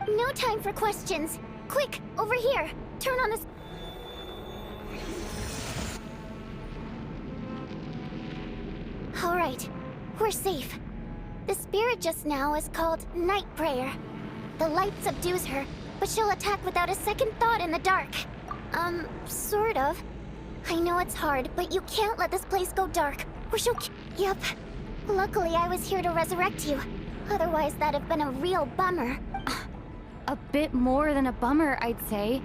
No time for questions. Quick, over here. Turn on this. All right, we're safe. The spirit just now is called Night Prayer. The light subdues her, but she'll attack without a second thought in the dark. Sort of. I know it's hard, but you can't let this place go dark, or she'll Yep. Luckily, I was here to resurrect you. Otherwise, that'd have been a real bummer. A bit more than a bummer, I'd say.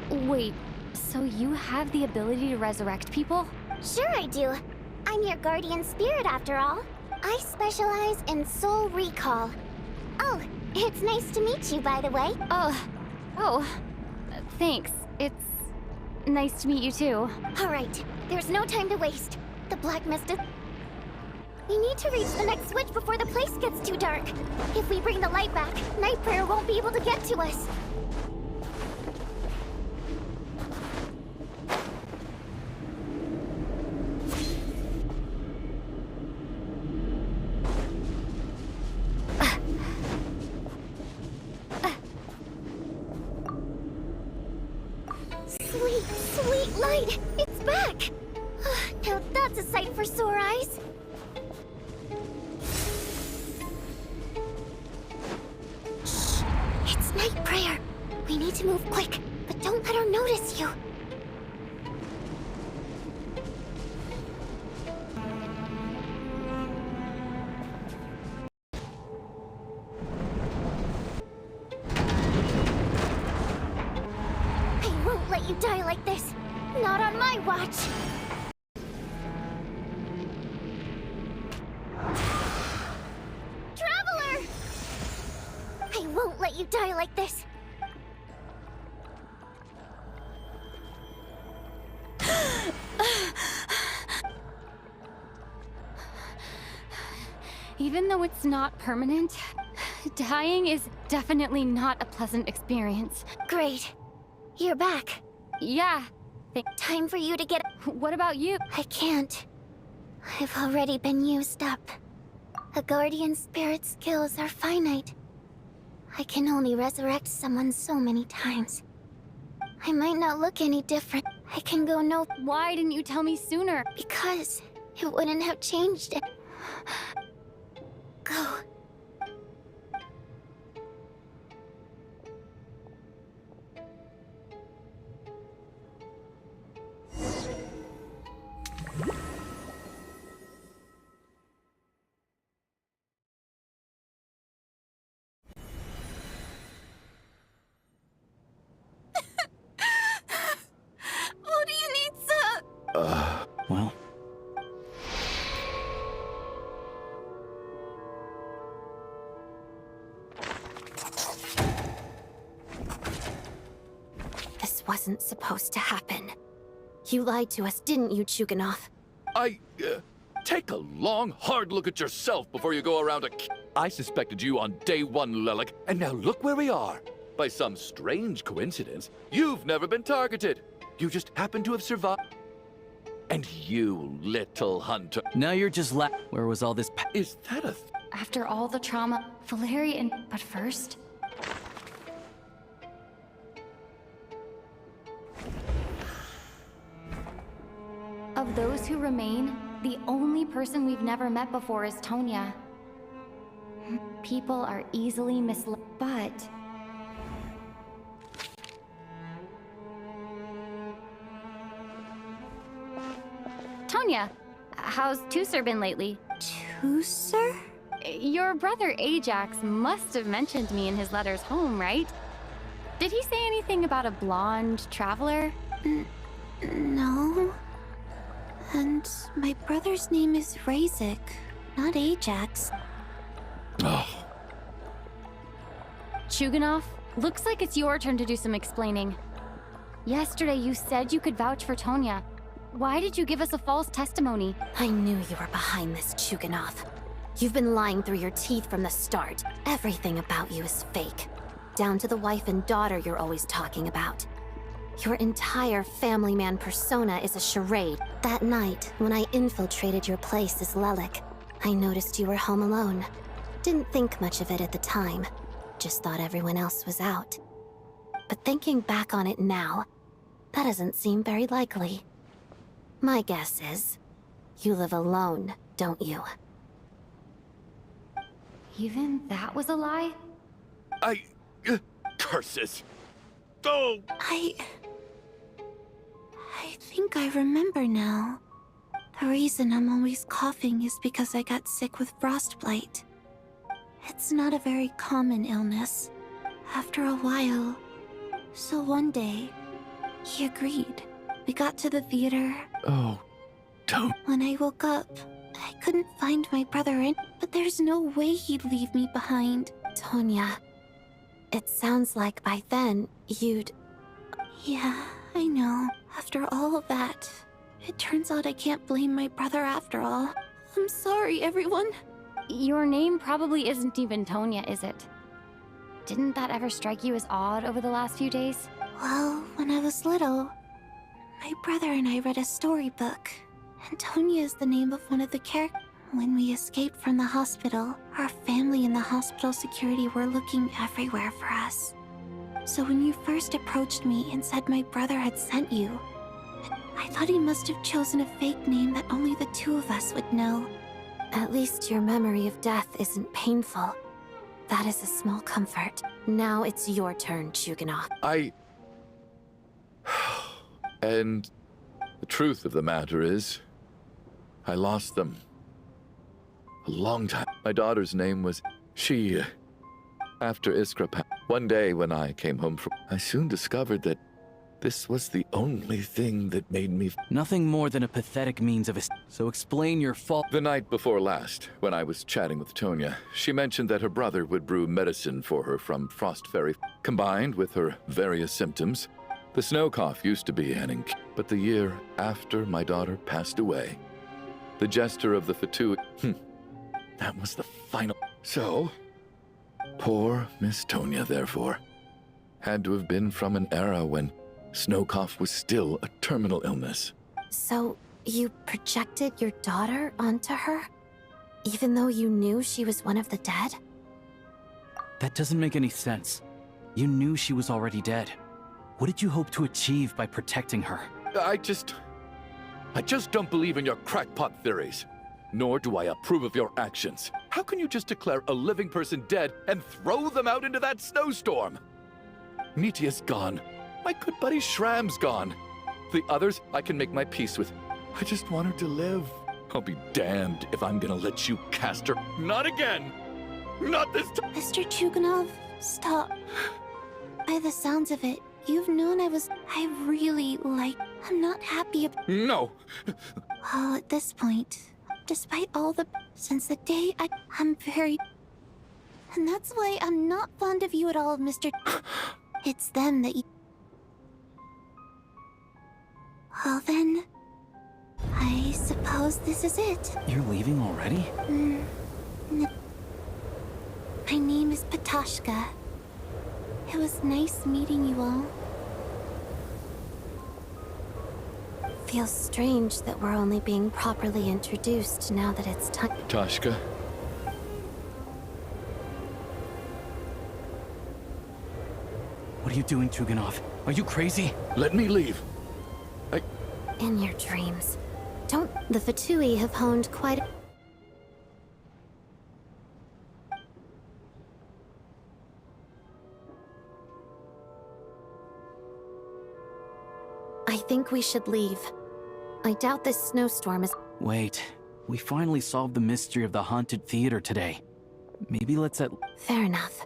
Wait, so you have the ability to resurrect people? Sure I do. I'm your guardian spirit after all. I specialize in soul recall. Oh, it's nice to meet you, by the way. Thanks. It's nice to meet you too. Alright, there's no time to waste. The black mist is... We need to reach the next switch before the place gets too dark. If we bring the light back, Night Prayer won't be able to get to us. Sweet, sweet light! It's back! Now that's a sight for sore eyes. It's Night Prayer. We need to move quick, but don't let her notice you. I won't let you die like this. Not on my watch. Traveler! I won't let you die like this. Even though it's not permanent, dying is definitely not a pleasant experience. Great. You're back. Yeah. Time for you to get... What about you? I can't. I've already been used up. A guardian spirit's skills are finite. I can only resurrect someone so many times. I might not look any different. I can go no... Why didn't you tell me sooner? Because it wouldn't have changed it. Go. Well... This wasn't supposed to happen. You lied to us, didn't you, Chuganov? Take a long, hard look at yourself before you go around I suspected you on day one, Lelik, and now look where we are. By some strange coincidence, you've never been targeted. You just happen to have survived. And you, little hunter. Now you're just Where was all this Is that a... After all the trauma, Valerian... But first... Of those who remain, the only person we've never met before is Tonya. People are easily misled, but... Tonya, how's Tusser been lately? Tusser? Your brother Ajax must have mentioned me in his letters home, right? Did he say anything about a blonde traveler? No. And my brother's name is Razik, not Ajax. Oh. Chuganov, looks like it's your turn to do some explaining. Yesterday you said you could vouch for Tonya. Why did you give us a false testimony? I knew you were behind this, Chuganov. You've been lying through your teeth from the start. Everything about you is fake. Down to the wife and daughter you're always talking about. Your entire family man persona is a charade. That night, when I infiltrated your place as Lelik, I noticed you were home alone. Didn't think much of it at the time. Just thought everyone else was out. But thinking back on it now, that doesn't seem very likely. My guess is, you live alone, don't you? Even that was a lie? Curses! Oh! I think I remember now. The reason I'm always coughing is because I got sick with frostbite. It's not a very common illness. After a while. So one day, he agreed. We got to the theater. Oh, don't. When I woke up, I couldn't find my brother but there's no way he'd leave me behind. Tonya, it sounds like by then, you'd... Yeah, I know. After all of that, it turns out I can't blame my brother after all. I'm sorry, everyone. Your name probably isn't even Tonya, is it? Didn't that ever strike you as odd over the last few days? Well, when I was little, my brother and I read a storybook, and Tonya is the name of one of the characters. When we escaped from the hospital, our family and the hospital security were looking everywhere for us. So when you first approached me and said my brother had sent you, I thought he must have chosen a fake name that only the two of us would know. At least your memory of death isn't painful. That is a small comfort. Now it's your turn, Chuganov. And the truth of the matter is, I lost them. A long time. My daughter's name was... She... After Iskra passed. One day when I came home from... I soon discovered that this was the only thing that made me... Nothing more than a pathetic means of... So explain your fault... The night before last, when I was chatting with Tonya, she mentioned that her brother would brew medicine for her from Frost Fairy. Combined with her various symptoms, the snow cough used to be an but the year after my daughter passed away, the Jester of the Fatu... that was the final... So, poor Miss Tonya, therefore, had to have been from an era when snow cough was still a terminal illness. So, you projected your daughter onto her? Even though you knew she was one of the dead? That doesn't make any sense. You knew she was already dead. What did you hope to achieve by protecting her? I just don't believe in your crackpot theories. Nor do I approve of your actions. How can you just declare a living person dead and throw them out into that snowstorm? Nitia's gone. My good buddy Shram's gone. The others I can make my peace with. I just want her to live. I'll be damned if I'm gonna let you cast her. Not again! Not this time! Mr. Chuganov, stop. By the sounds of it, you've known I really like... I'm not happy No! Well, at this point, despite all the... Since the day I'm very... And that's why I'm not fond of you at all, Mr. It's them that you... Well then... I suppose this is it. You're leaving already? My name is Patashka. It was nice meeting you all. Feels strange that we're only being properly introduced now that it's time. Tashka. What are you doing, Tuganov? Are you crazy? Let me leave. In your dreams. Don't... The Fatui have honed quite... I think we should leave. I doubt this snowstorm is... Wait. We finally solved the mystery of the haunted theater today. Maybe let's at... Fair enough.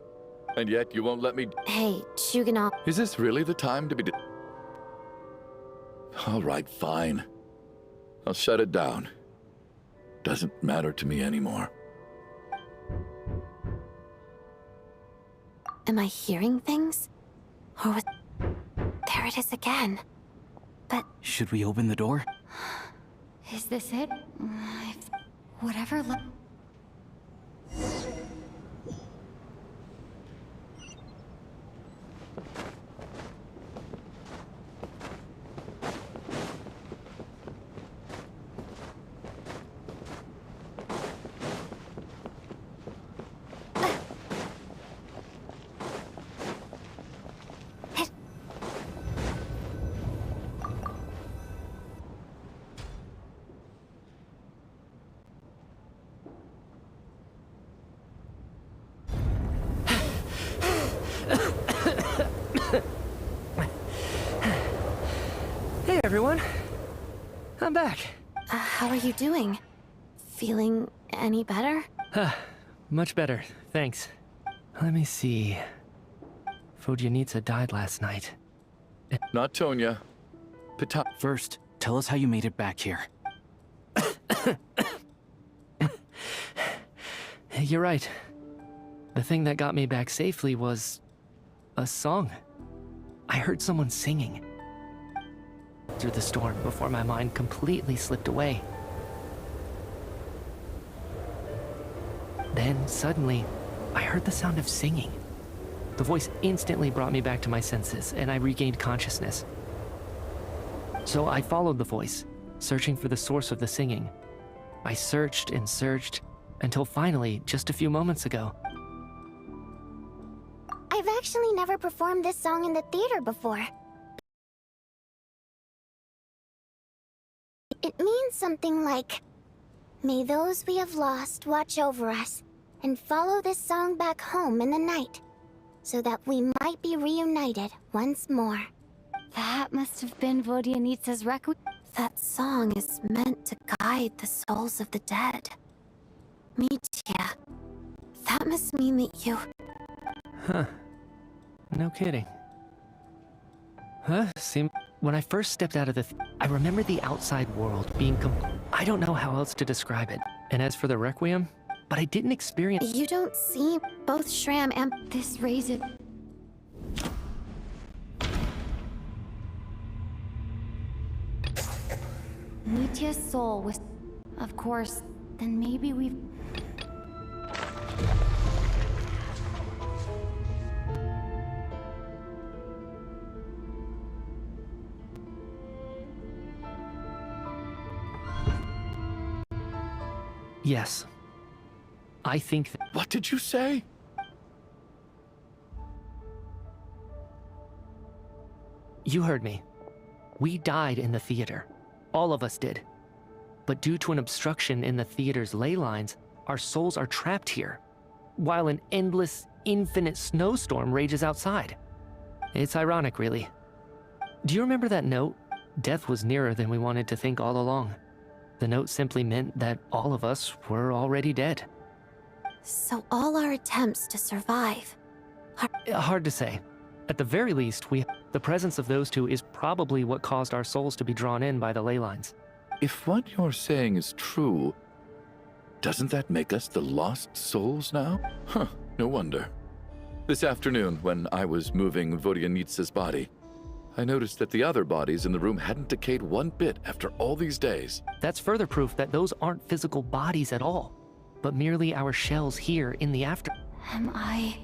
And yet you won't let me... Hey, Tuganov... Is this really the time to be... All right, fine. I'll shut it down. Doesn't matter to me anymore. Am I hearing things? Or was... There it is again. But... Should we open the door? Is this it? Whatever. Hey everyone, I'm back. How are you doing? Feeling any better? Much better, thanks. Let me see. Vodyanitsa died last night. Not Tonya. First, tell us how you made it back here. You're right. The thing that got me back safely was... a song. I heard someone singing through the storm before my mind completely slipped away. Then, suddenly, I heard the sound of singing. The voice instantly brought me back to my senses, and I regained consciousness. So I followed the voice, searching for the source of the singing. I searched and searched, until finally, just a few moments ago, I've actually never performed this song in the theater before. It means something like, "May those we have lost watch over us, and follow this song back home in the night, so that we might be reunited once more." That must have been Vodyanitsa's requiem. That song is meant to guide the souls of the dead. Mitya, that must mean that you... Huh. No kidding. Huh? When I first stepped out of the... I remember the outside world being I don't know how else to describe it. And as for the Requiem, but I didn't experience... You don't see both Shram and... This raises... Mitya's soul was... Of course, then maybe we've... Yes. I think that... What did you say? You heard me. We died in the theater. All of us did. But due to an obstruction in the theater's ley lines, our souls are trapped here, while an endless, infinite snowstorm rages outside. It's ironic, really. Do you remember that note? Death was nearer than we wanted to think all along. The note simply meant that all of us were already dead. So all our attempts to survive... Hard to say. At the very least, the presence of those two is probably what caused our souls to be drawn in by the ley lines. If what you're saying is true, doesn't that make us the lost souls now? Huh, no wonder. This afternoon, when I was moving Vodyanitsa's body, I noticed that the other bodies in the room hadn't decayed one bit after all these days. That's further proof that those aren't physical bodies at all, but merely our shells here in the after. Am I...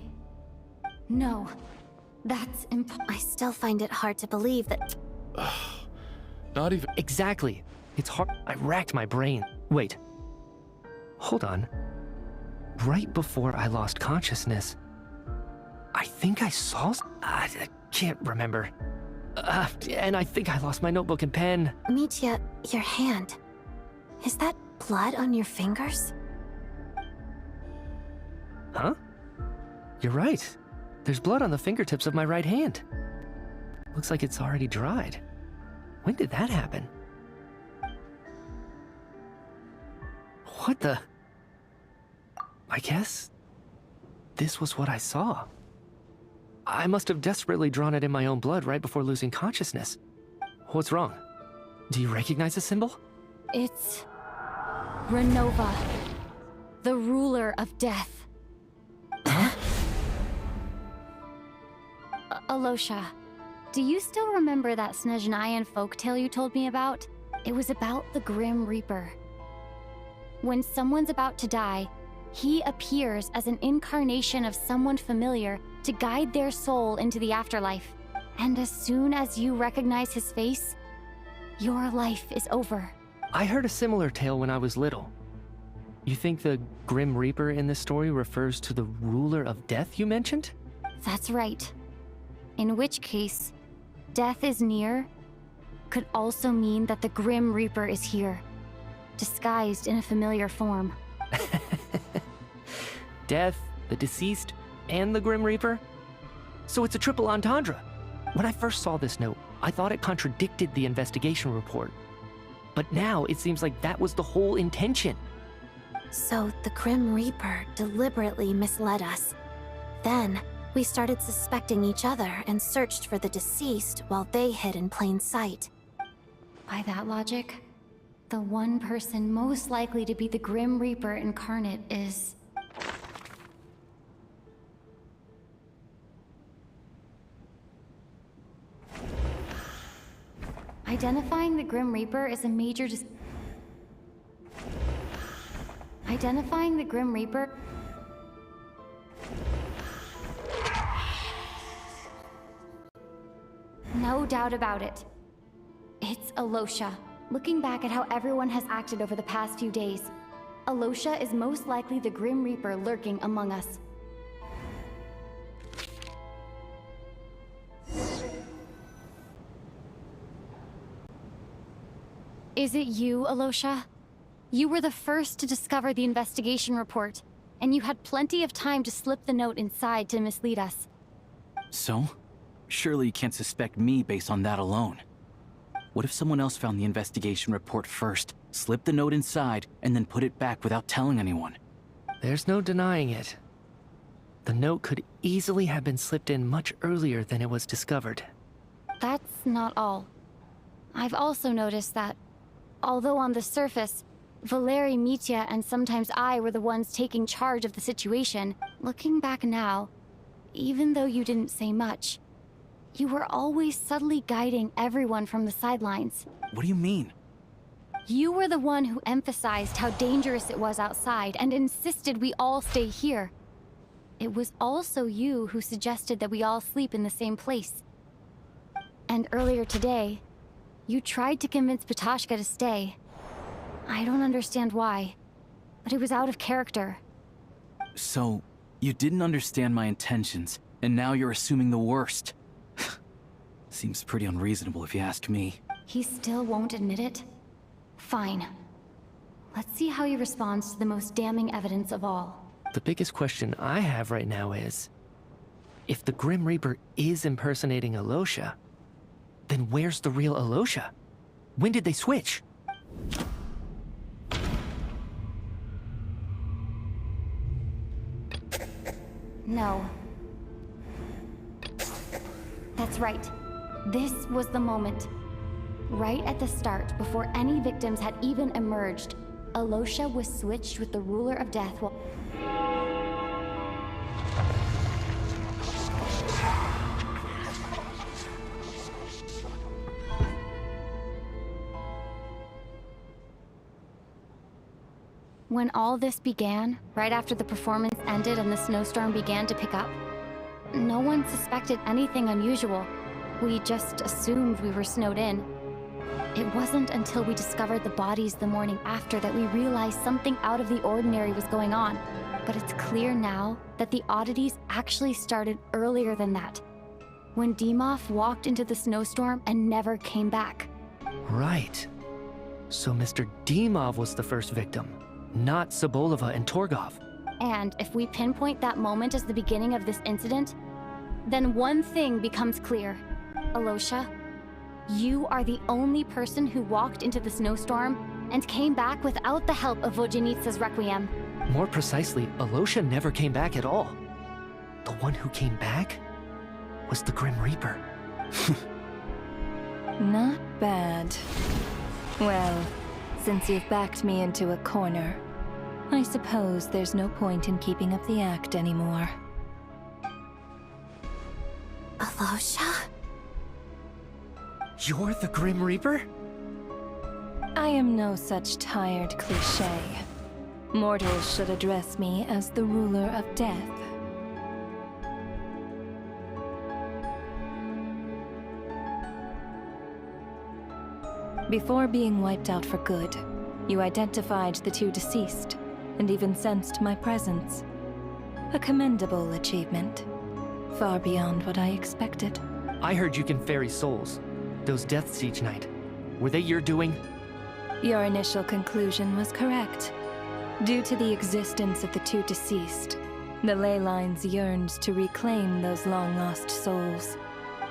No. That's I still find it hard to believe that... Not even... Exactly. It's hard. I racked my brain. Wait. Hold on. Right before I lost consciousness, I think I saw... I can't remember. And I think I lost my notebook and pen. Mitya, your hand. Is that blood on your fingers? Huh? You're right. There's blood on the fingertips of my right hand. Looks like it's already dried. When did that happen? What the... I guess... this was what I saw. I must have desperately drawn it in my own blood right before losing consciousness. What's wrong? Do you recognize the symbol? It's... Renova. The ruler of death. Huh? Alosha, do you still remember that Snezhnayan folktale you told me about? It was about the Grim Reaper. When someone's about to die, he appears as an incarnation of someone familiar to guide their soul into the afterlife. And as soon as you recognize his face, your life is over. I heard a similar tale when I was little. You think the Grim Reaper in this story refers to the ruler of death you mentioned? That's right. In which case, death is near could also mean that the Grim Reaper is here, disguised in a familiar form. Death, the deceased, and the Grim Reaper? So it's a triple entendre. When I first saw this note, I thought it contradicted the investigation report. But now it seems like that was the whole intention. So the Grim Reaper deliberately misled us. Then, we started suspecting each other and searched for the deceased while they hid in plain sight. By that logic, the one person most likely to be the Grim Reaper incarnate is... Identifying the Grim Reaper is a major Identifying the Grim Reaper... No doubt about it. It's Alosha. Looking back at how everyone has acted over the past few days, Alosha is most likely the Grim Reaper lurking among us. Is it you, Alosha? You were the first to discover the investigation report, and you had plenty of time to slip the note inside to mislead us. So? Surely you can't suspect me based on that alone. What if someone else found the investigation report first, slipped the note inside, and then put it back without telling anyone? There's no denying it. The note could easily have been slipped in much earlier than it was discovered. That's not all. I've also noticed that, although on the surface, Valeri, Mitya, and sometimes I were the ones taking charge of the situation, looking back now, even though you didn't say much, you were always subtly guiding everyone from the sidelines. What do you mean? You were the one who emphasized how dangerous it was outside and insisted we all stay here. It was also you who suggested that we all sleep in the same place. And earlier today, you tried to convince Ptashka to stay. I don't understand why, but it was out of character. So, you didn't understand my intentions, and now you're assuming the worst. Seems pretty unreasonable if you ask me. He still won't admit it? Fine. Let's see how he responds to the most damning evidence of all. The biggest question I have right now is, if the Grim Reaper is impersonating Alosha, then where's the real Alosha? When did they switch? No. That's right. This was the moment. Right at the start, before any victims had even emerged, Alosha was switched with the ruler of death while... When all this began, right after the performance ended and the snowstorm began to pick up, no one suspected anything unusual. We just assumed we were snowed in. It wasn't until we discovered the bodies the morning after that we realized something out of the ordinary was going on. But it's clear now that the oddities actually started earlier than that, when Dimov walked into the snowstorm and never came back. Right. So Mr. Dimov was the first victim, not Sobolova and Torgov. And if we pinpoint that moment as the beginning of this incident, then one thing becomes clear. Alosha, you are the only person who walked into the snowstorm and came back without the help of Vojanitsa's Requiem. More precisely, Alosha never came back at all. The one who came back was the Grim Reaper. Not bad. Well, since you've backed me into a corner, I suppose there's no point in keeping up the act anymore. Alosha? You're the Grim Reaper? I am no such tired cliché. Mortals should address me as the ruler of death. Before being wiped out for good, you identified the two deceased, and even sensed my presence. A commendable achievement. Far beyond what I expected. I heard you can ferry souls. Those deaths each night. Were they your doing? Your initial conclusion was correct. Due to the existence of the two deceased, the ley lines yearned to reclaim those long-lost souls.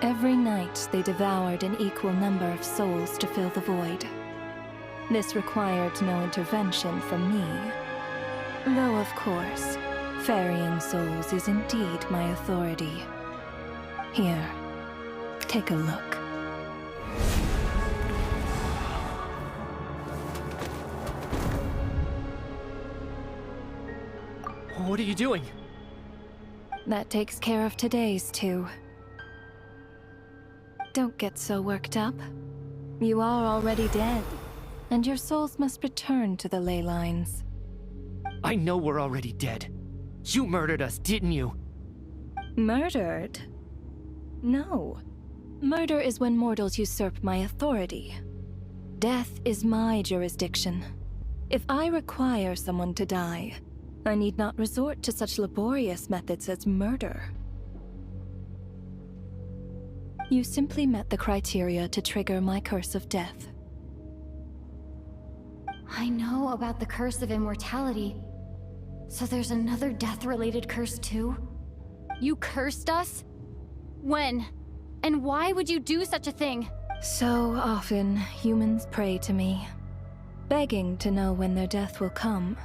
Every night they devoured an equal number of souls to fill the void. This required no intervention from me. Though, of course, ferrying souls is indeed my authority. Here, take a look. What are you doing? That takes care of today's too. Don't get so worked up. You are already dead, and your souls must return to the ley lines. I know we're already dead. You murdered us, didn't you? Murdered? No. Murder is when mortals usurp my authority. Death is my jurisdiction. If I require someone to die, I need not resort to such laborious methods as murder. You simply met the criteria to trigger my curse of death. I know about the curse of immortality. So there's another death-related curse too? You cursed us? When? And why would you do such a thing? So often, humans pray to me, begging to know when their death will come,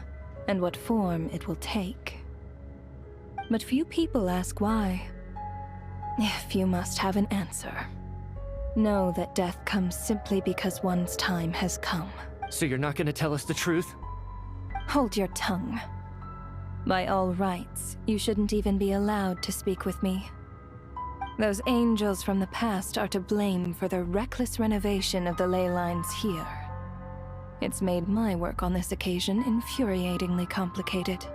and what form it will take. But few people ask why. If you must have an answer, know that death comes simply because one's time has come. So you're not gonna tell us the truth? Hold your tongue. By all rights, you shouldn't even be allowed to speak with me. Those angels from the past are to blame for the reckless renovation of the ley lines here. It's made my work on this occasion infuriatingly complicated.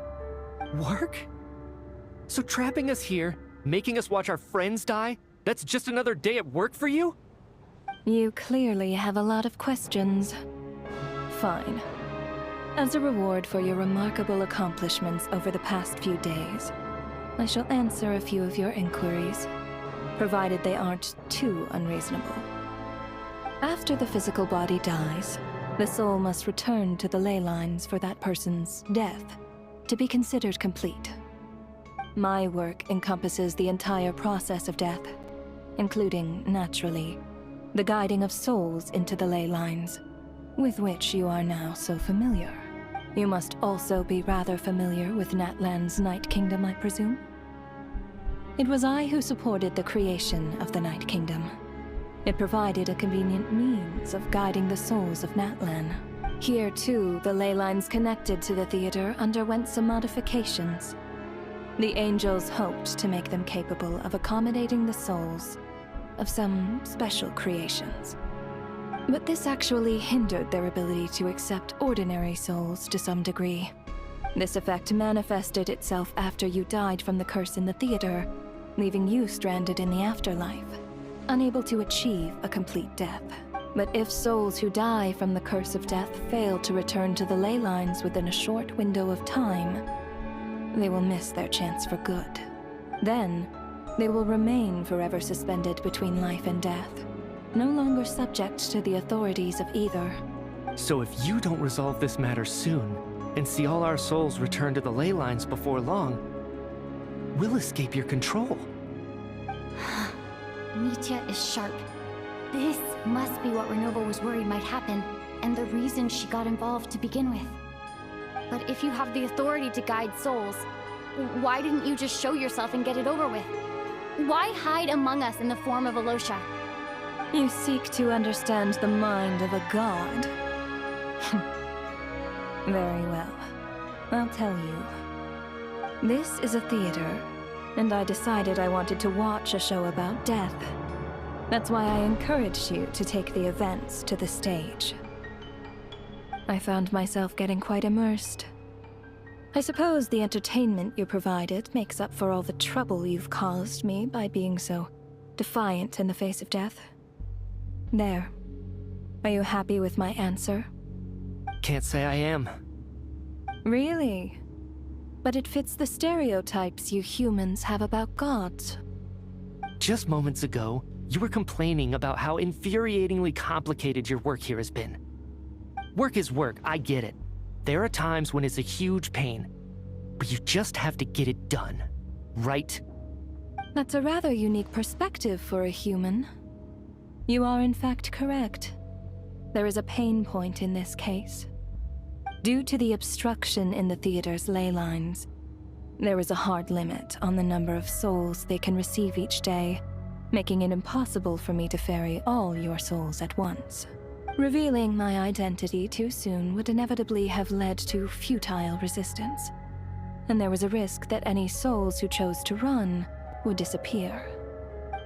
Work? So trapping us here, making us watch our friends die, that's just another day at work for you? You clearly have a lot of questions. Fine. As a reward for your remarkable accomplishments over the past few days, I shall answer a few of your inquiries, provided they aren't too unreasonable. After the physical body dies, the soul must return to the ley lines for that person's death to be considered complete. My work encompasses the entire process of death, including, naturally, the guiding of souls into the ley lines, with which you are now so familiar. You must also be rather familiar with Natlan's Night Kingdom, I presume? It was I who supported the creation of the Night Kingdom. It provided a convenient means of guiding the souls of Natlan. Here, too, the ley lines connected to the theater underwent some modifications. The angels hoped to make them capable of accommodating the souls of some special creations. But this actually hindered their ability to accept ordinary souls to some degree. This effect manifested itself after you died from the curse in the theater, leaving you stranded in the afterlife, unable to achieve a complete death. But if souls who die from the curse of death fail to return to the ley lines within a short window of time, they will miss their chance for good. Then, they will remain forever suspended between life and death, no longer subject to the authorities of either. So if you don't resolve this matter soon, and see all our souls return to the ley lines before long, we'll escape your control. Mitya is sharp. This must be what Renova was worried might happen, and the reason she got involved to begin with. But if you have the authority to guide souls, why didn't you just show yourself and get it over with? Why hide among us in the form of Alosha? You seek to understand the mind of a god. Very well. I'll tell you. This is a theater, and I decided I wanted to watch a show about death. That's why I encouraged you to take the events to the stage. I found myself getting quite immersed. I suppose the entertainment you provided makes up for all the trouble you've caused me by being so defiant in the face of death. There. Are you happy with my answer? Can't say I am. Really? But it fits the stereotypes you humans have about gods. Just moments ago, you were complaining about how infuriatingly complicated your work here has been. Work is work, I get it. There are times when it's a huge pain, but you just have to get it done, right? That's a rather unique perspective for a human. You are in fact correct. There is a pain point in this case. Due to the obstruction in the theater's ley lines, there is a hard limit on the number of souls they can receive each day, making it impossible for me to ferry all your souls at once. Revealing my identity too soon would inevitably have led to futile resistance, and there was a risk that any souls who chose to run would disappear.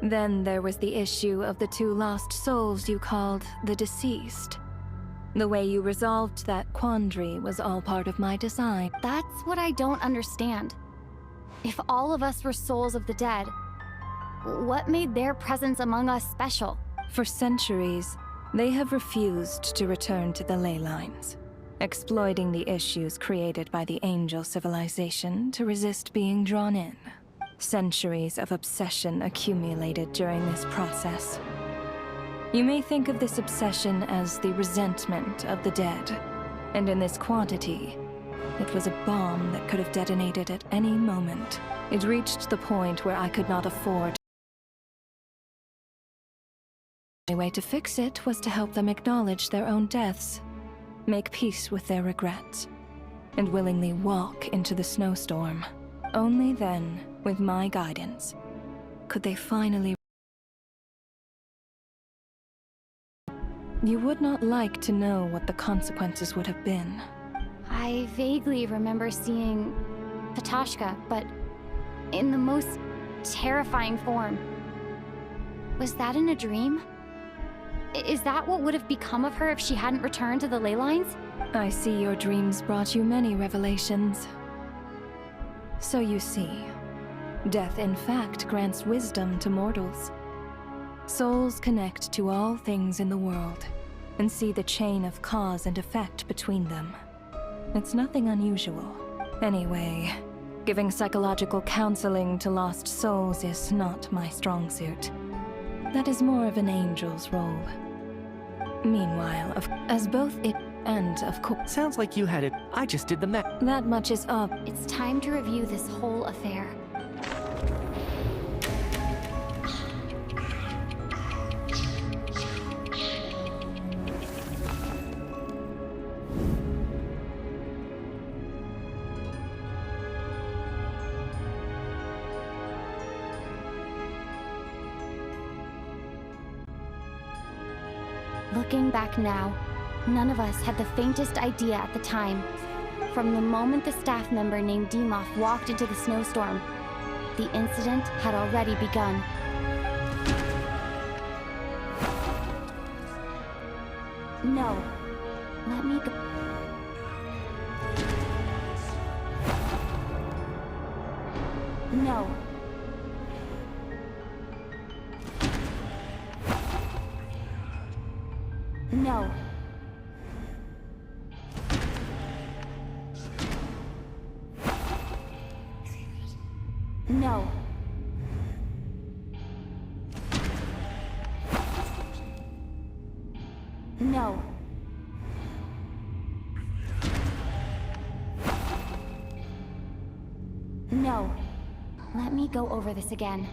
Then there was the issue of the 2 lost souls you called the deceased. The way you resolved that quandary was all part of my design. That's what I don't understand. If all of us were souls of the dead, what made their presence among us special? For centuries, they have refused to return to the ley lines, exploiting the issues created by the angel civilization to resist being drawn in. Centuries of obsession accumulated during this process. You may think of this obsession as the resentment of the dead, and in this quantity, it was a bomb that could have detonated at any moment. It reached the point where I could not afford. The only way to fix it was to help them acknowledge their own deaths, make peace with their regrets, and willingly walk into the snowstorm. Only then, with my guidance, could they finally. You would not like to know what the consequences would have been. I vaguely remember seeing Patashka, but in the most terrifying form. Was that in a dream? Is that what would have become of her if she hadn't returned to the ley lines? I see your dreams brought you many revelations. So you see, death in fact grants wisdom to mortals. Souls connect to all things in the world, and see the chain of cause and effect between them. It's nothing unusual. Anyway, giving psychological counseling to lost souls is not my strong suit. That is more of an angel's role. Meanwhile, as both it and of course... Sounds like you had it. I just did the math. That much is up. It's time to review this whole affair. Looking back now, none of us had the faintest idea at the time. From the moment the staff member named Demoff walked into the snowstorm, the incident had already begun. No. Let me go. No. No. No. No. No. Let me go over this again.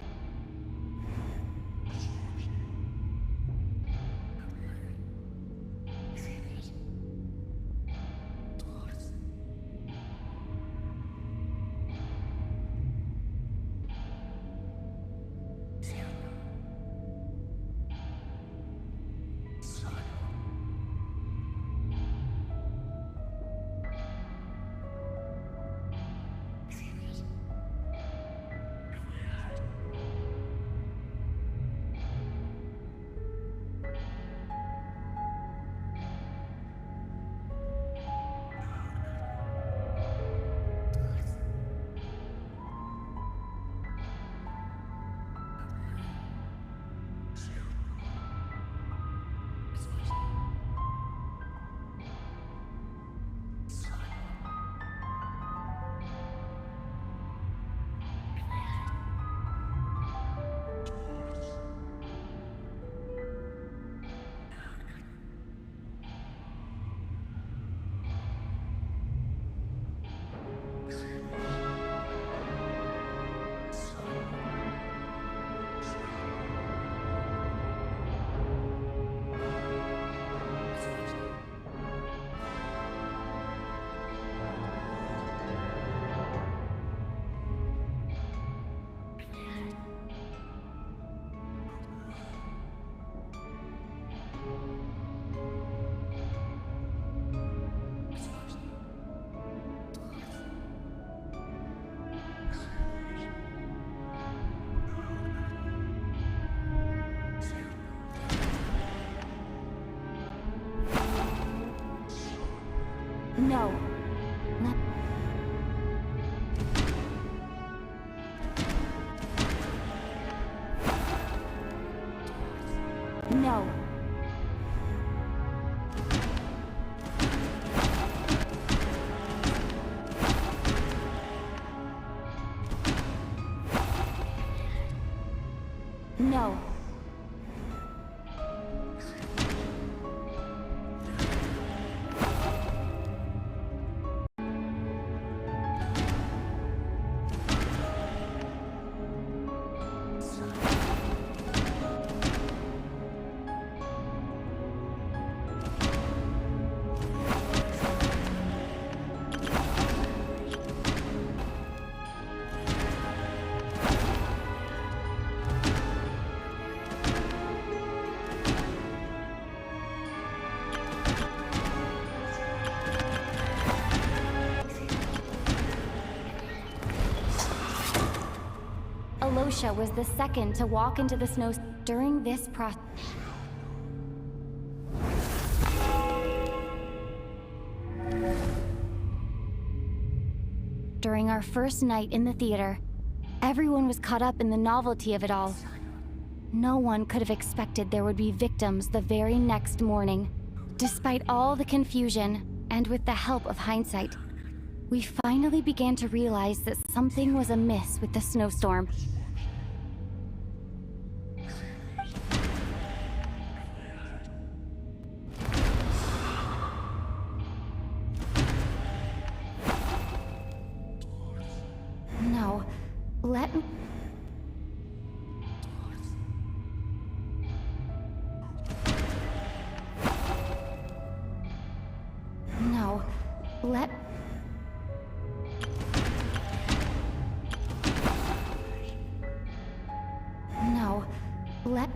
No. No. No. Alosha was the second to walk into the snow during this process. During our first night in the theater, everyone was caught up in the novelty of it all. No one could have expected there would be victims the very next morning. Despite all the confusion, and with the help of hindsight, we finally began to realize that something was amiss with the snowstorm. No, let me... No, let... No, let...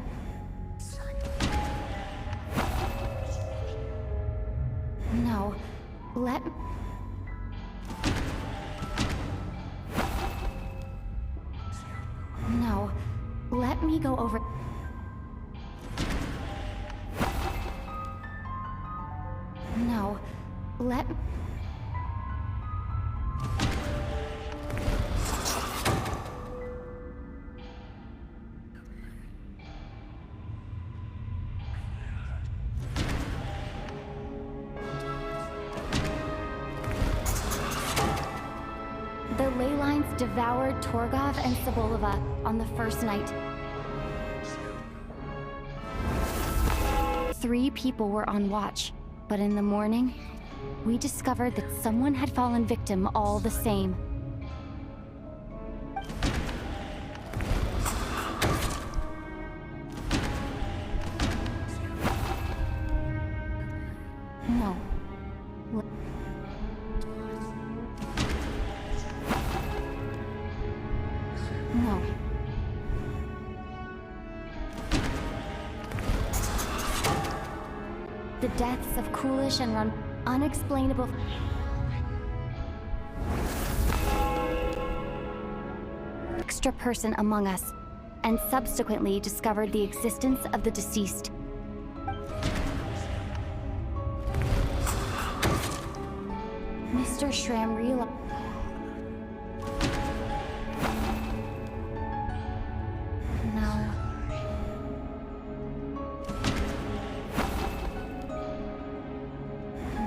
No. Let me go over... No. Let... The ley lines devoured Torgov and Sobolova on the first night. 3 people were on watch, but in the morning, we discovered that someone had fallen victim all the same. No. No. The deaths of Coolish and Run... unexplainable... extra person among us, and subsequently discovered the existence of the deceased. Mr. Shramrila... No.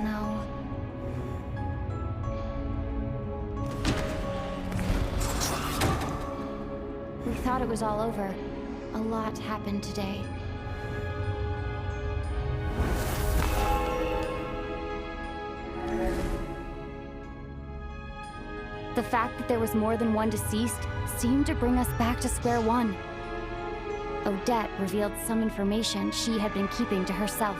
No. We thought it was all over. A lot happened today. The fact that there was more than one deceased seemed to bring us back to square one. Odette revealed some information she had been keeping to herself.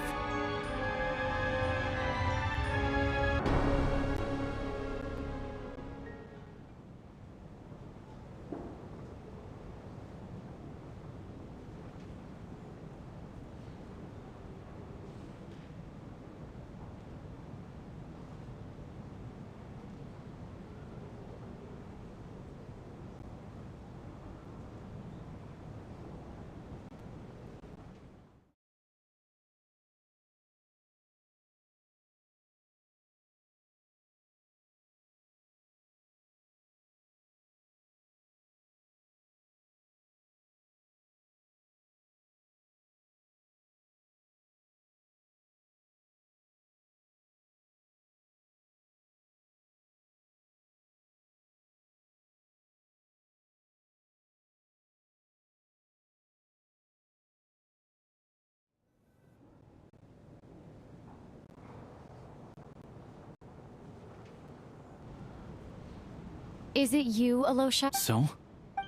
Is it you, Alosha? So?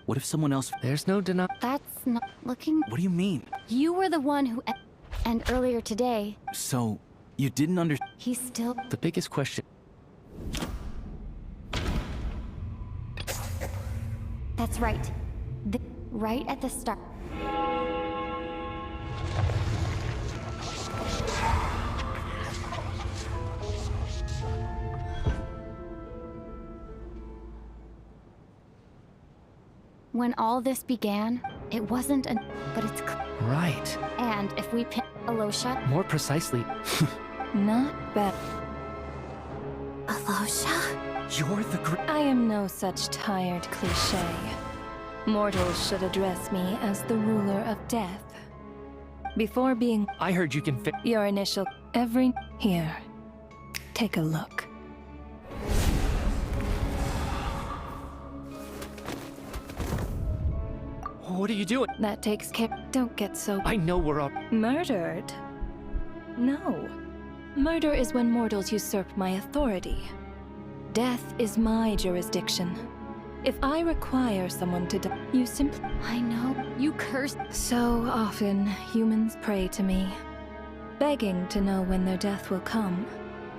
What if someone else... There's no denying... That's not looking... What do you mean? You were the one who... And earlier today... So, you didn't He's still... The biggest question... That's right. Right at the start. When all this began, it wasn't an... But it's... Right. And if we pin Alosha... More precisely... Not bad. Alosha? You're the I am no such tired cliché. Mortals should address me as the ruler of death. Before being... I heard you can Your initial... Here. Take a look. What are you doing? That takes care... Don't get so... I know we're all... Murdered? No. Murder is when mortals usurp my authority. Death is my jurisdiction. If I require someone to die, you simply... I know. You cursed... So often, humans pray to me, begging to know when their death will come,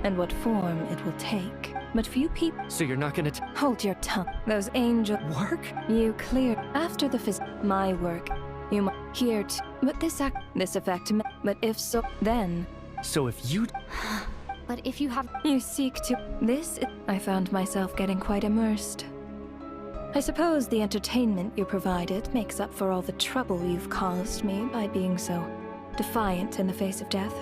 and what form it will take. But few people... So you're not gonna Hold your tongue. Those angel... Work? You clear... After the my work, you might... Here t... But this effect... But if so, then... So if you... But if you have... You seek to... I found myself getting quite immersed. I suppose the entertainment you provided makes up for all the trouble you've caused me by being so defiant in the face of death.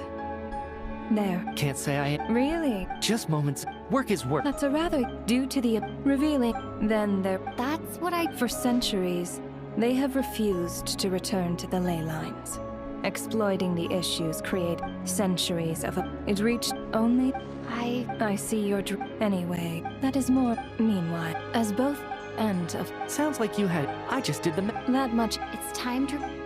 There. Can't say I... Really? Just moments. Work is work. That's a rather... due to the revealing... Then there... That's what I... For centuries, they have refused to return to the ley lines. Exploiting the issues create centuries of it reached only... I see your anyway, that is more... Meanwhile, as both end of... Sounds like you had... I just did the... That much... It's time to...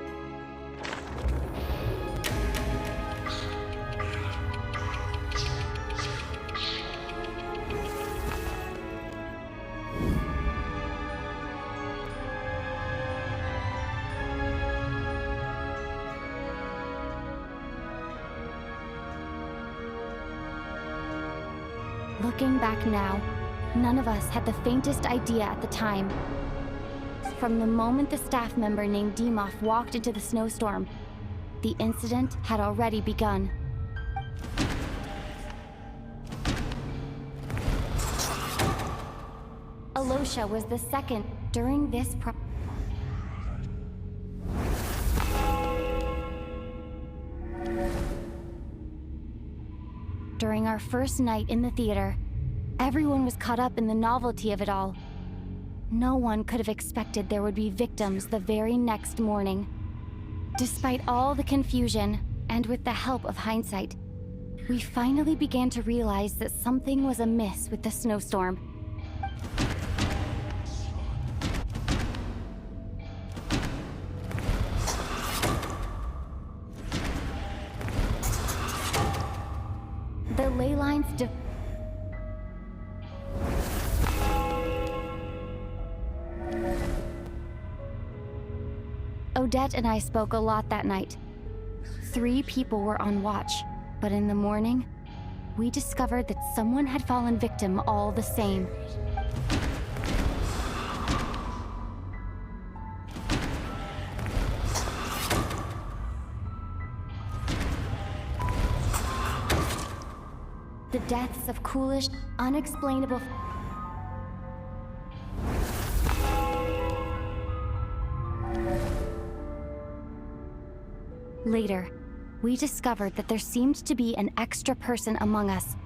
Looking back now, none of us had the faintest idea at the time. From the moment the staff member named Demoff walked into the snowstorm, the incident had already begun. Alosha was the second during this During our first night in the theater, everyone was caught up in the novelty of it all. No one could have expected there would be victims the very next morning. Despite all the confusion, and with the help of hindsight, we finally began to realize that something was amiss with the snowstorm. The ley lines Odette and I spoke a lot that night. 3 people were on watch, but in the morning, we discovered that someone had fallen victim all the same. The deaths of coolish, unexplainable... Later, we discovered that there seemed to be an extra person among us,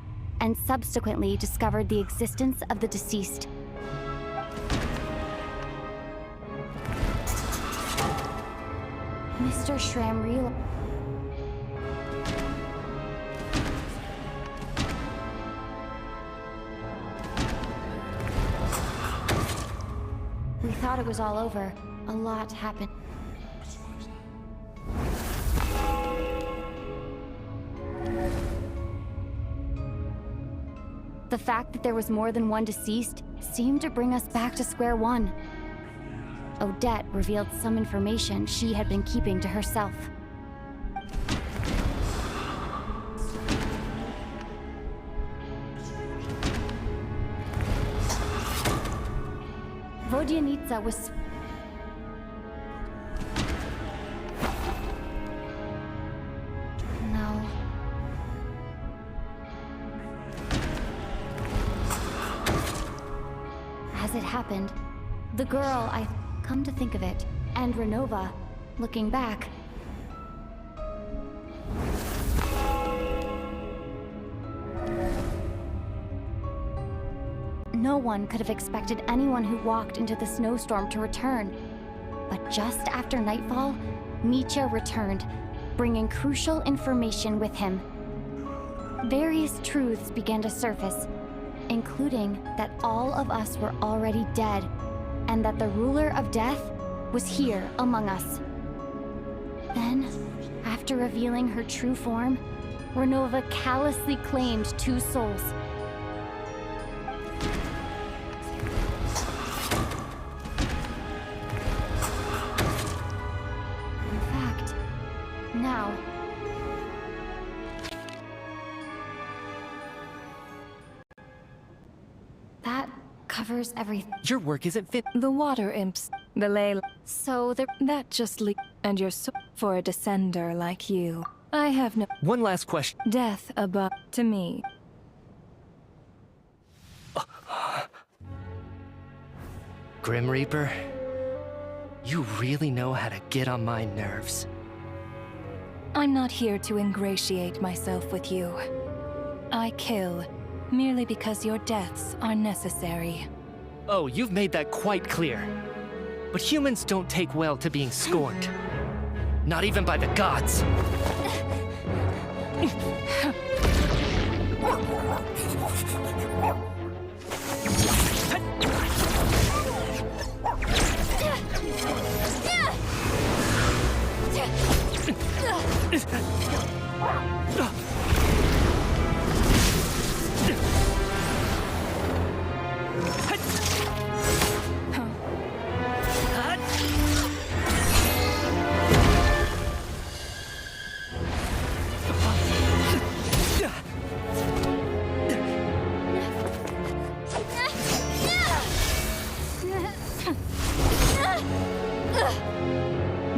and subsequently discovered the existence of the deceased. Mr. Shram realized... We thought it was all over. A lot happened. The fact that there was more than one deceased seemed to bring us back to square one. Odette revealed some information she had been keeping to herself. Vodyanitsa was... No. As it happened, the girl come to think of it, and Renova, looking back... No one could have expected anyone who walked into the snowstorm to return. But just after nightfall, Mitya returned, bringing crucial information with him. Various truths began to surface, including that all of us were already dead, and that the ruler of death was here among us. Then, after revealing her true form, Renova callously claimed 2 souls. In fact, now... That covers everything. Your work isn't fit. The water imps, the ley... So the... That just and you're so... For a descender like you, I have no... One last question. Death above... To me, Grim Reaper, you really know how to get on my nerves. I'm not here to ingratiate myself with you. I kill merely because your deaths are necessary. Oh, you've made that quite clear. But humans don't take well to being scorned. Not even by the gods.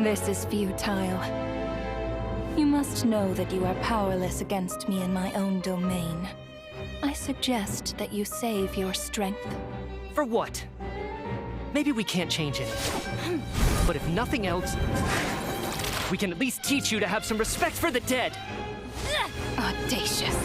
This is futile. You must know that you are powerless against me in my own domain. I suggest that you save your strength. For what? Maybe we can't change anything. But if nothing else, we can at least teach you to have some respect for the dead. Audacious.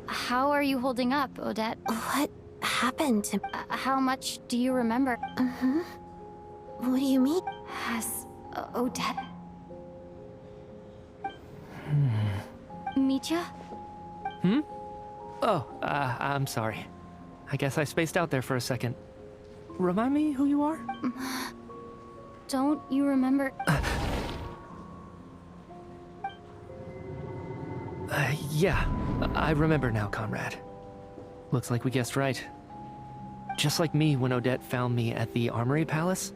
How are you holding up, Odette? What happened to... How much do you remember? What do you mean? Has Odette... Mitya? Oh, I'm sorry. I guess I spaced out there for a second. Remind me who you are? Don't you remember? Yeah, I remember now, comrade. Looks like we guessed right. Just like me when Odette found me at the Armory Palace.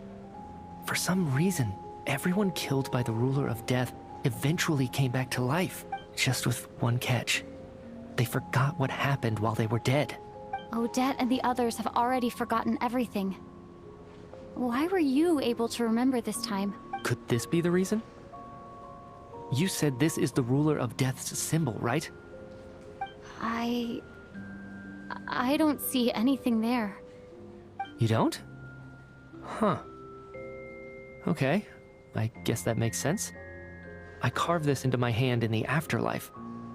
For some reason, everyone killed by the Ruler of Death eventually came back to life. Just with one catch. They forgot what happened while they were dead. Odette and the others have already forgotten everything. Why were you able to remember this time? Could this be the reason? You said this is the Ruler of Death's symbol, right? I don't see anything there. You don't? Huh. Okay, I guess that makes sense. I carved this into my hand in the afterlife,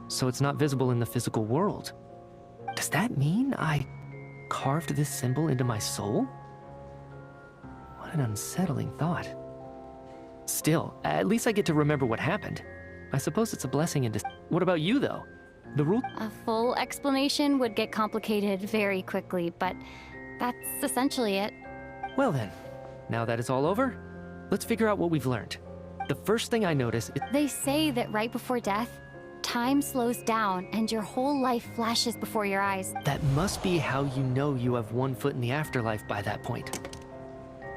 so it's not visible in the physical world. Does that mean I carved this symbol into my soul? What an unsettling thought. Still, at least I get to remember what happened. I suppose it's a blessing in What about you, though? The rule? A full explanation would get complicated very quickly, but that's essentially it. Well then, now that it's all over, let's figure out what we've learned. The first thing I notice is... They say that right before death, time slows down and your whole life flashes before your eyes. That must be how you know you have one foot in the afterlife by that point.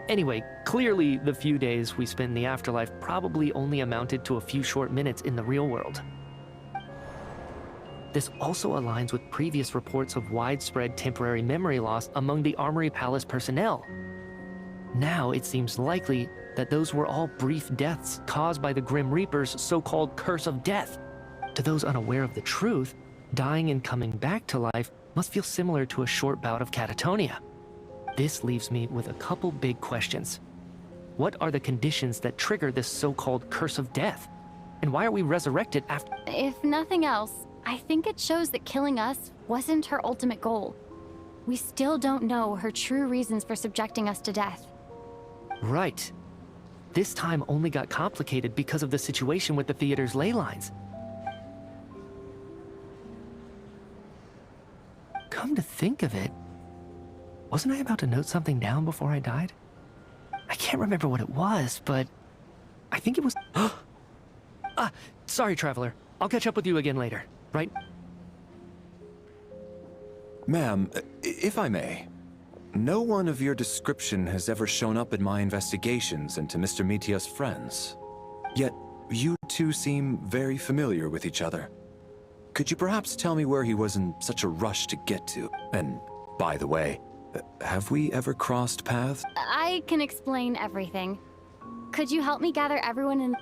Anyway, clearly the few days we spent in the afterlife probably only amounted to a few short minutes in the real world. This also aligns with previous reports of widespread temporary memory loss among the Armory Palace personnel. Now it seems likely that those were all brief deaths caused by the Grim Reaper's so-called curse of death. To those unaware of the truth, dying and coming back to life must feel similar to a short bout of catatonia. This leaves me with a couple big questions. What are the conditions that trigger this so-called curse of death? And why are we resurrected after... If nothing else, I think it shows that killing us wasn't her ultimate goal. We still don't know her true reasons for subjecting us to death. Right. This time only got complicated because of the situation with the theater's ley lines. Come to think of it, wasn't I about to note something down before I died? I can't remember what it was, but I think it was... sorry, Traveler. I'll catch up with you again later, right? Ma'am, if I may, no one of your description has ever shown up in my investigations into Mr. Mitia's friends. Yet, you two seem very familiar with each other. Could you perhaps tell me where he was in such a rush to get to? And, by the way, have we ever crossed paths? I can explain everything. Could you help me gather everyone in...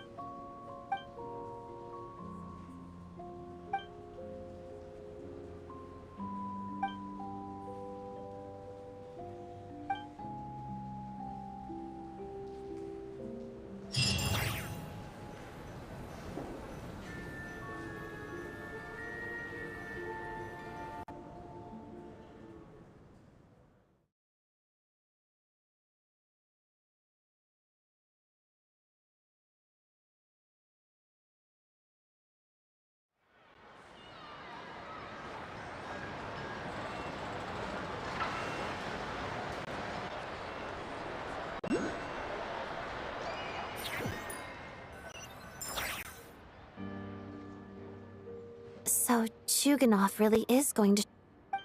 So, Chuganov really is going to...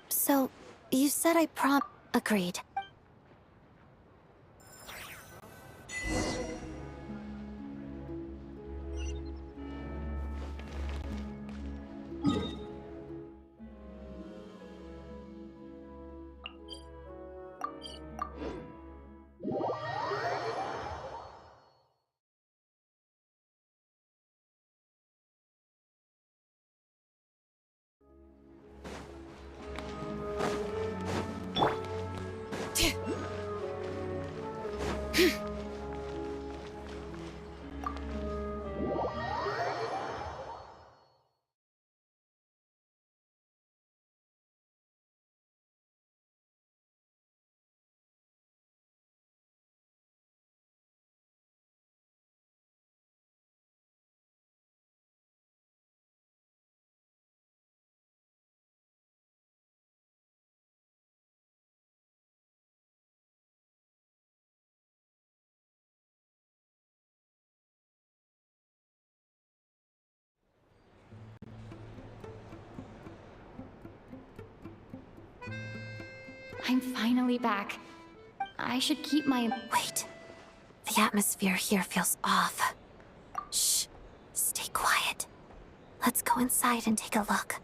So, you said I Agreed. I'm finally back. I should keep my... Wait. The atmosphere here feels off. Shh. Stay quiet. Let's go inside and take a look.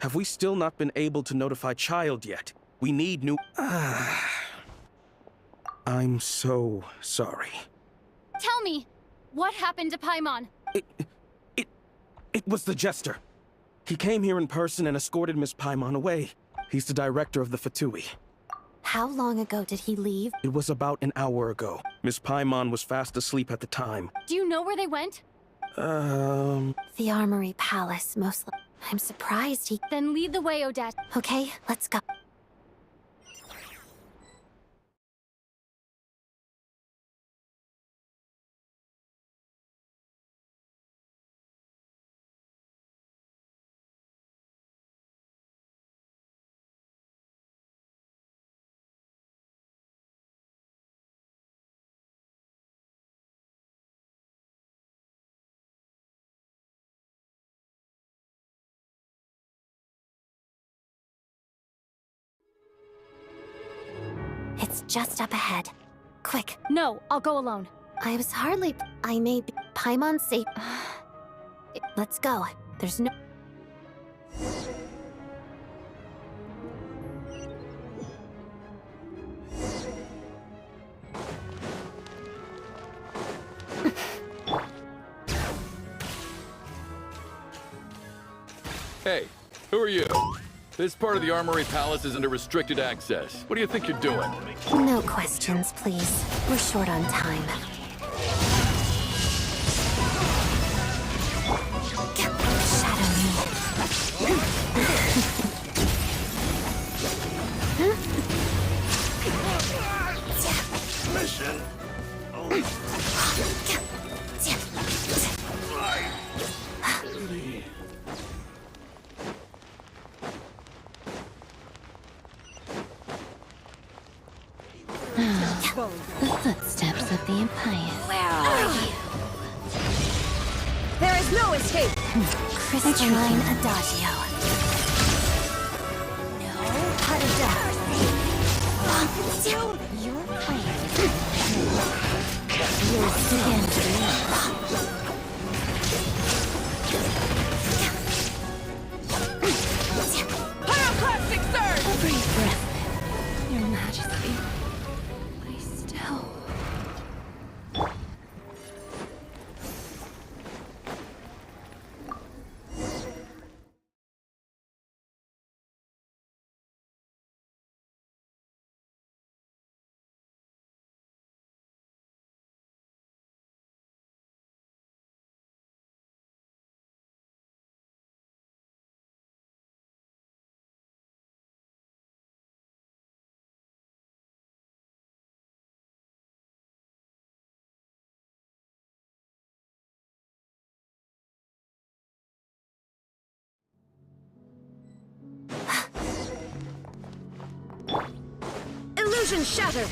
Have we still not been able to notify Child yet? We need new... I'm so sorry. Tell me, what happened to Paimon? It was the Jester. He came here in person and escorted Miss Paimon away. He's the director of the Fatui. How long ago did he leave? It was about an hour ago. Miss Paimon was fast asleep at the time. Do you know where they went? The Armory Palace, mostly. I'm surprised he... Then lead the way, Odette. Okay, let's go. It's just up ahead. Quick. No, I'll go alone. I was hardly... I may be... Paimon safe. Let's go. There's no... Hey, who are you? This part of the Armory Palace is under restricted access. What do you think you're doing? No questions, please. We're short on time. Shadow me. Mission. The footsteps of the Empire. Where are you? There is no escape! Crystalline Adagio. No, Your plan is yours again. Pyroclastic surge! A brief breath. Your Majesty. Lie still. Illusion shattered!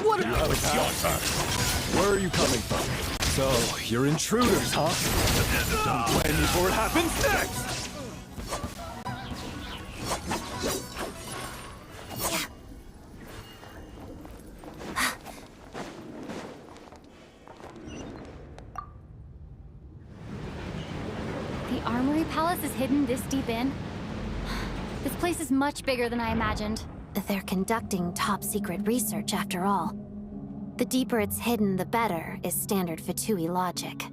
What are you? Now it's your turn. Where are you coming from? So, you're intruders, huh? Don't blame me for what happens next! The Armory Palace is hidden this deep in? This place is much bigger than I imagined. They're conducting top-secret research, after all. The deeper it's hidden, the better, is standard Fatui logic.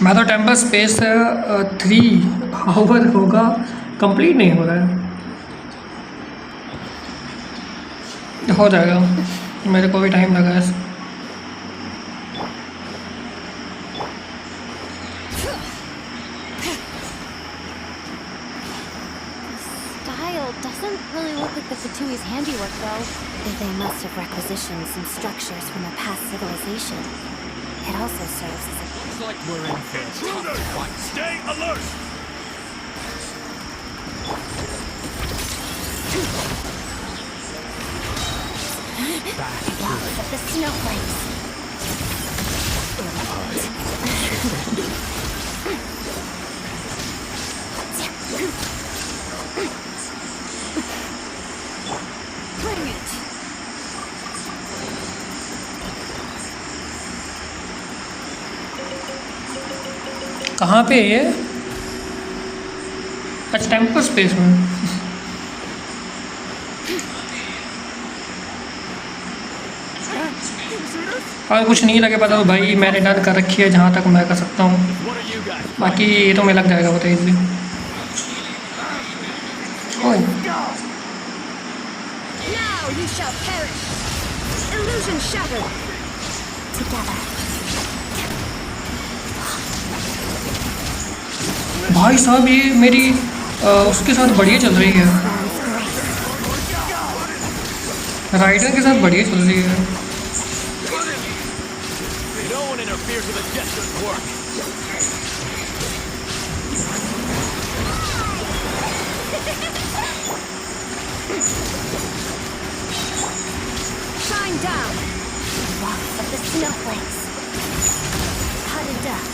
मैं तो temper space 3 हावर होगा, complete नहीं हो रहा है। हो जाएगा, मेरे को भी टाइम लगा है। Style doesn't really look like the Fatui's handiwork, though. They must have requisitioned some structures from a past civilization. It also serves as a... Looks like we're in for a tough fight. Stay alert! Walls of the snowflakes. Bring it! कहाँ पे है ये? अच्छा temple space में अगर कुछ नहीं लगे पता तो भाई मैंने डन कर रखी है जहाँ तक मैं कर सकता हूँ, बाकी ये तो मैं लग जाएगा बहुत easy. Now you shall perish. Illusion shattered. Together. भाई साहब ये मेरी उसके साथ बढ़िया चल रही है, राइडर के साथ बढ़िया चल रही है। No one interferes with a jester's work. Shine down. Walks of the snowflakes. Cut it up.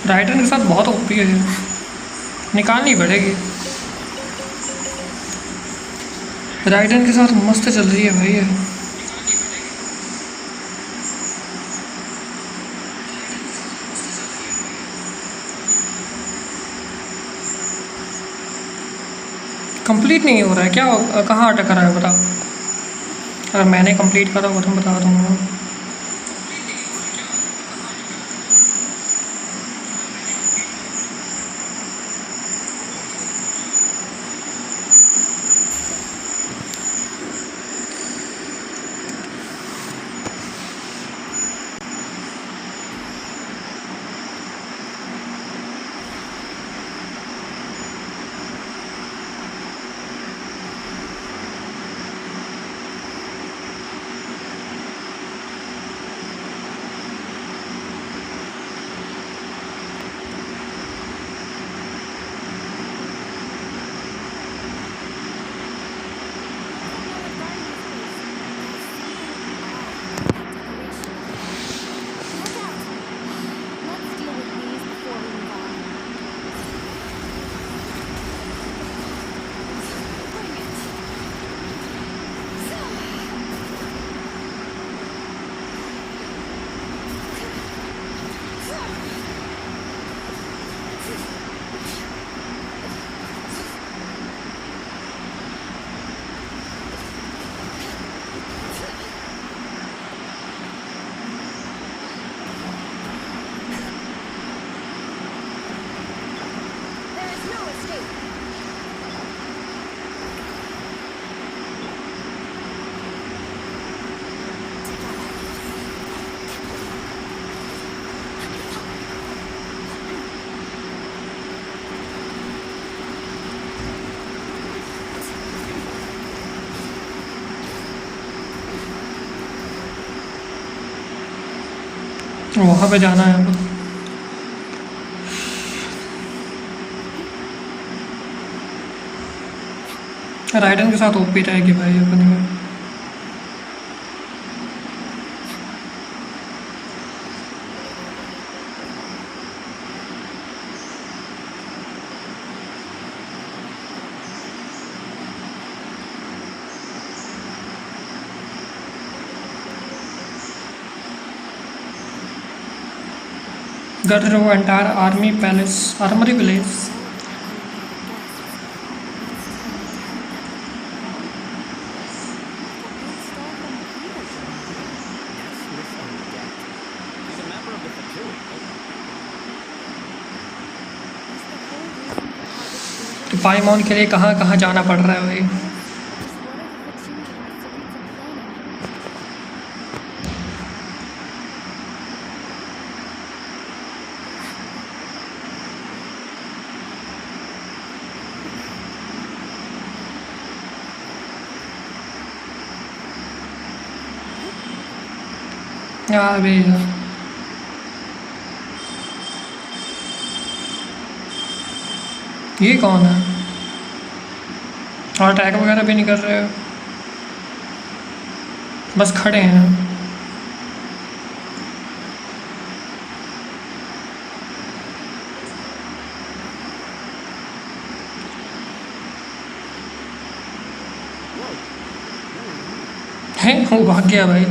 Rider के साथ बहुत ओपी है, निकालनी पड़ेगी। राइडर के साथ मस्त चल रही है भाई ये। कंप्लीट नहीं हो रहा है क्या? कहाँ अटक रहा है बता। अगर मैंने कंप्लीट करा होगा तो बता दूंगा। वहाँ पे जाना है अब। राइडन के साथ ओपी रहेगी भाई अपनी में। Got rid of entire army palace, armory palace. तो पाइमॉन के लिए कहाँ कहाँ जाना पड़ रहा है भाई? यार भैया ये कौन है? और अटैक वगैरह भी नहीं कर रहे, बस खड़े हैं। हैं वो भाग गया भाई।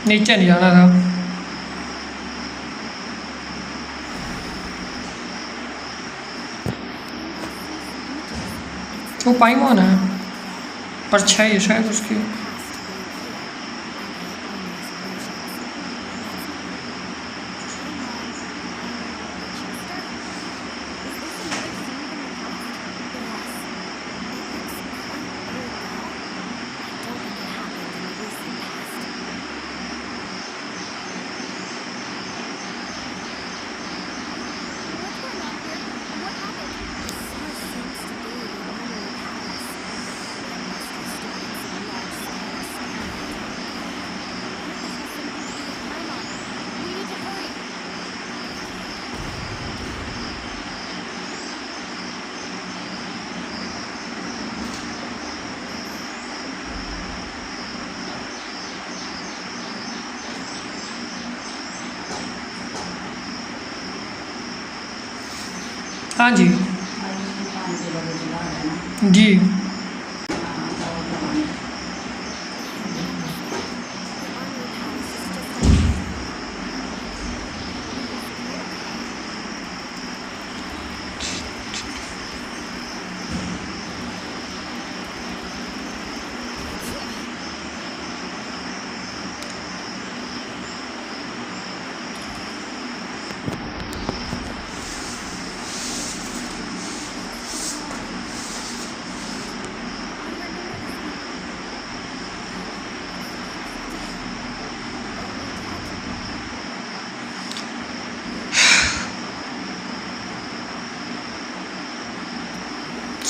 नीचे नहीं जाना था। वो पाइमोन है पर 6 है शायद उसकी। हाँ जी जी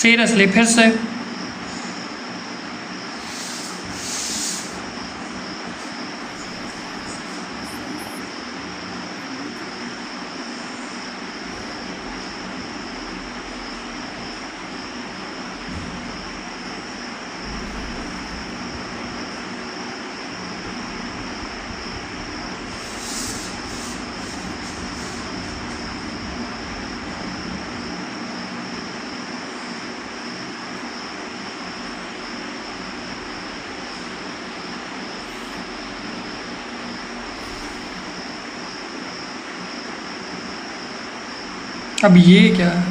सीरियसली फिर से अब ये क्या है?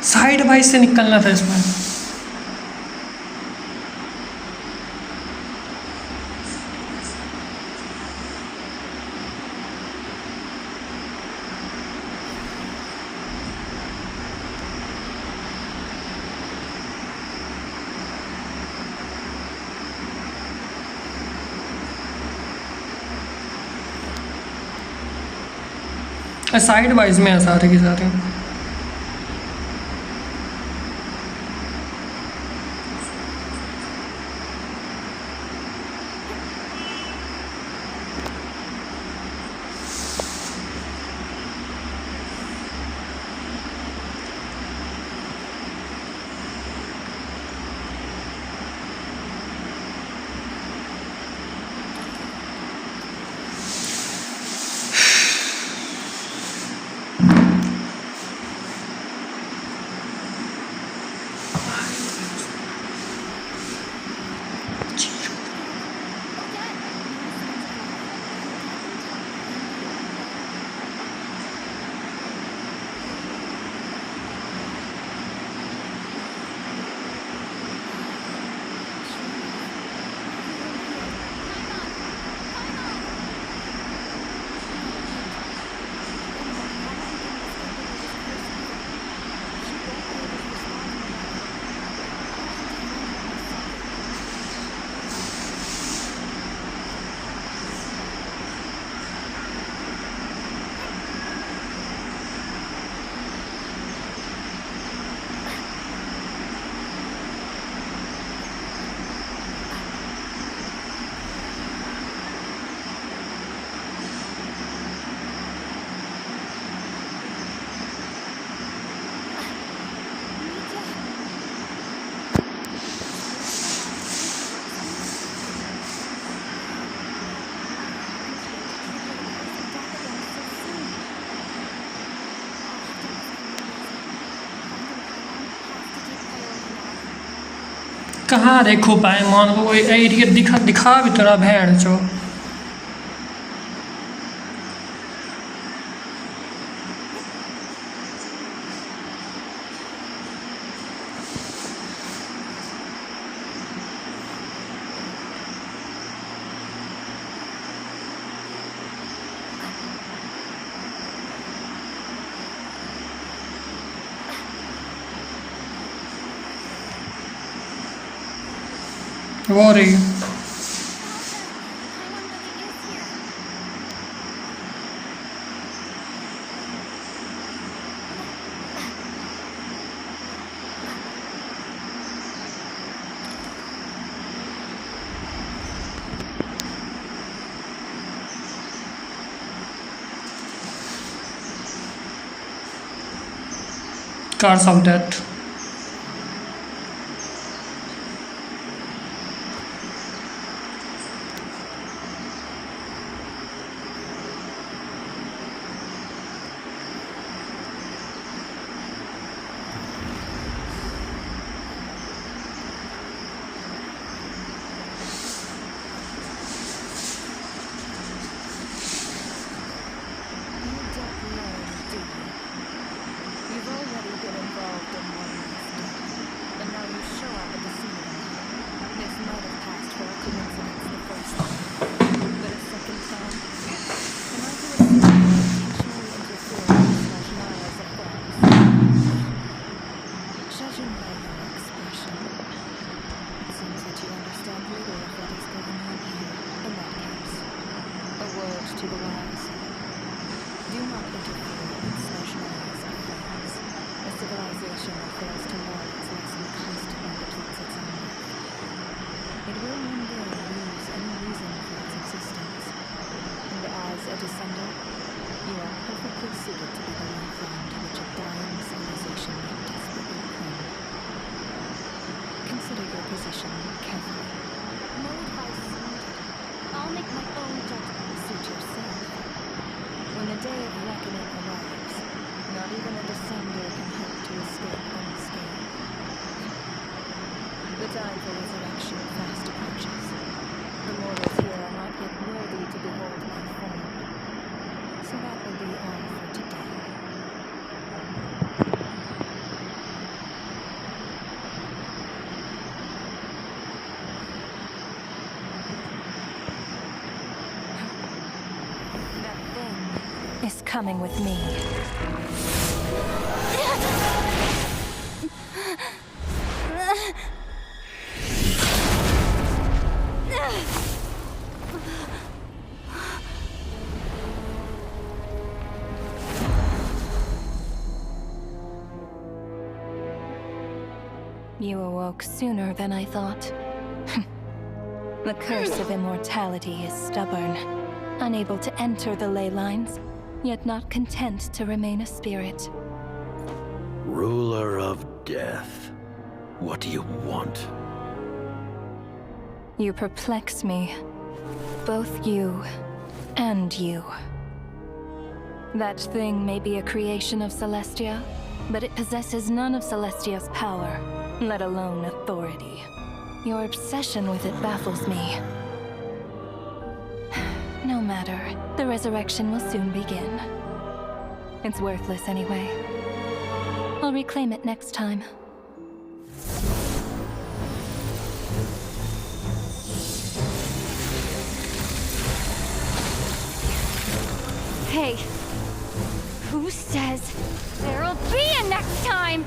साइड वाइज से निकलना था इसमें। साइड वाइज में है सारे के सारे। कहाँ देखो पाएमान को कोई एरिया दिखा भी तेरा भेड़ चो Worry. Cards of Death. Is coming with me. You awoke sooner than I thought. The curse of immortality is stubborn, unable to enter the ley lines, yet not content to remain a spirit. Ruler of death, what do you want? You perplex me. Both you and you. That thing may be a creation of Celestia, but it possesses none of Celestia's power, let alone authority. Your obsession with it baffles me. No matter, the resurrection will soon begin. It's worthless anyway. I'll reclaim it next time. Hey, who says there'll be a next time?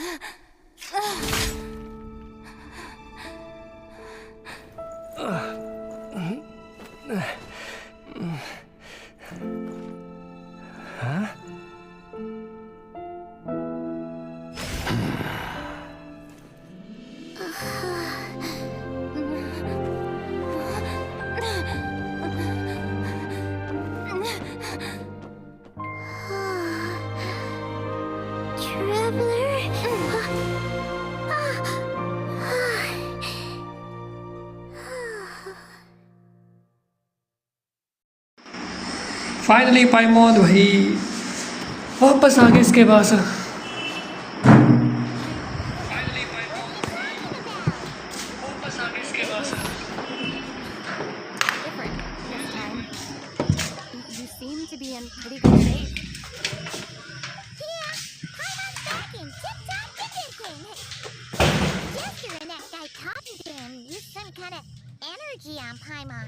Huh? Finally Paimon भाई वापस आ गए इसके पास। Different this time. You seem to be in pretty good shape. Back in tip-top condition. Jester and that guy Cotton used some kind of energy on Paimon.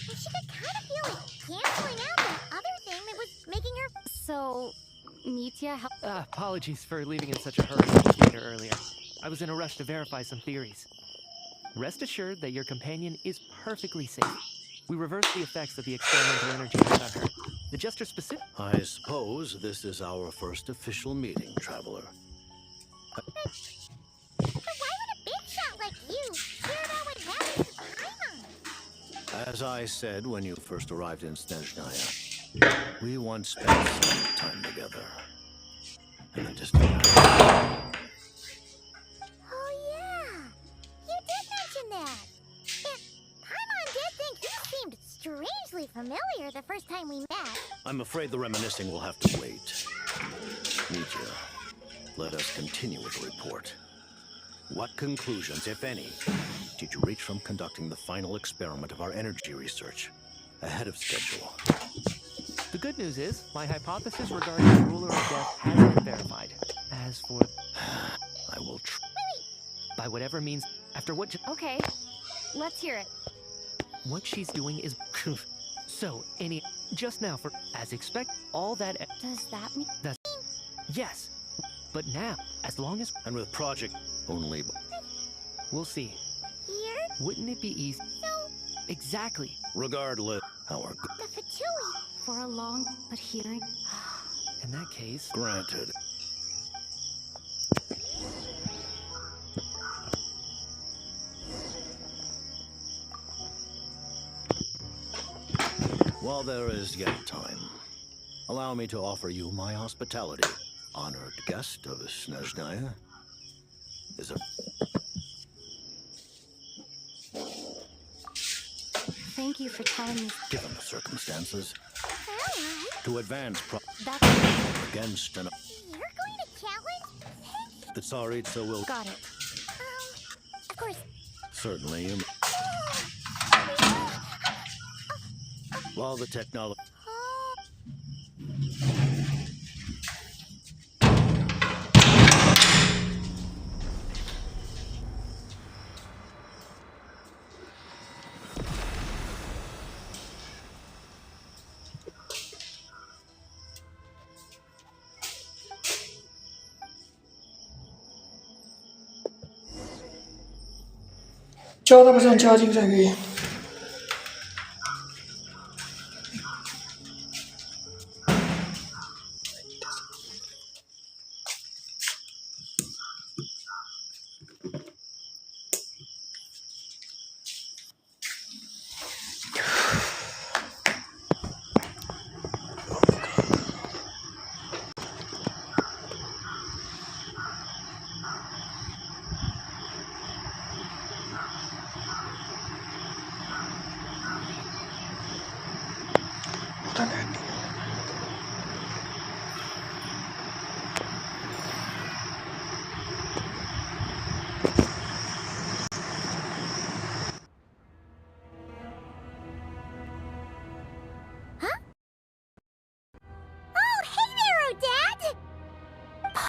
And she could kind of feel it canceling out that other thing that was making her... So, Mitya helped. Apologies for leaving in such a hurry to meet her earlier. I was in a rush to verify some theories. Rest assured that your companion is perfectly safe. We reversed the effects of the experimental energy on her. The Jester specific... I suppose this is our first official meeting, Traveler. But why would a big shot like you care about what happens to Paimon? As I said when you first arrived in Snezhnaya, we once spent some time together. In a distant Oh yeah, you did mention that. And Paimon did think he seemed strangely familiar the first time we met. I'm afraid the reminiscing will have to wait. Mitya, let us continue with the report. What conclusions, if any, did you reach from conducting the final experiment of our energy research ahead of schedule? The good news is, my hypothesis regarding the ruler of death has been verified. As for... I will try. By whatever means, after what... Okay, let's hear it. What she's doing is... So, just now for... As expected, all that... Does that mean... That's... Yes. But now, as long as... And with Project only... We'll see. Here? Wouldn't it be easy? So... Exactly. Regardless, our... The Fatui. For a long, but hearing... In that case... Granted. While there is yet time, allow me to offer you my hospitality. Honored guest of Snezhnaya is a... Thank you for telling me. Given the circumstances, Alright. to advance That's... against an... You're going to challenge? The Tsaritsa will... Got it. Of course. Certainly. While the technology... %14 charging रह गई है।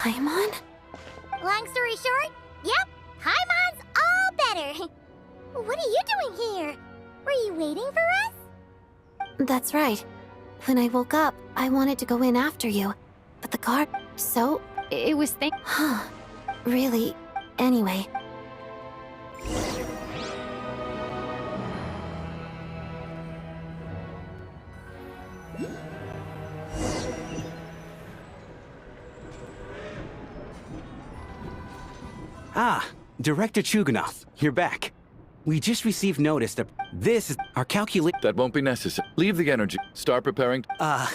Paimon? Long story short, yep, Paimon's all better. What are you doing here? Were you waiting for us? That's right. When I woke up, I wanted to go in after you, but the guard... So? It was really, anyway. Ah, Director Chuganov, you're back. We just received notice that this is our calculate. That won't be necessary. Leave the energy. Start preparing. I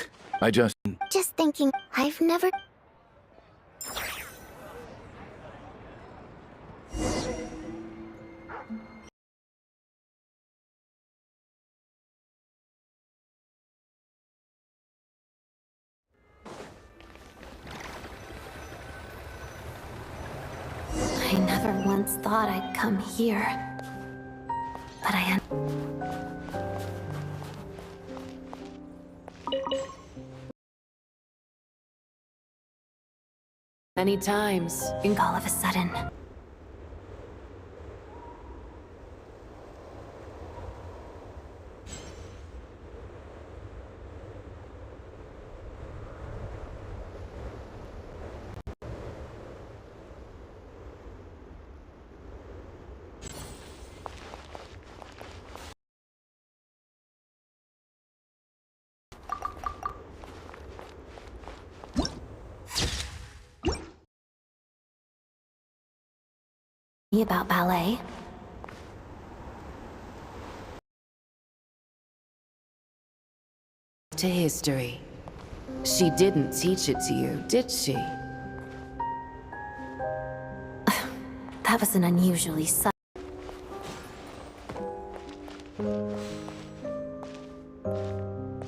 just... Just thinking, I've never... I never once thought I'd come here. But I am. Many times. All of a sudden. About ballet. To history. She didn't teach it to you, did she? That was an unusually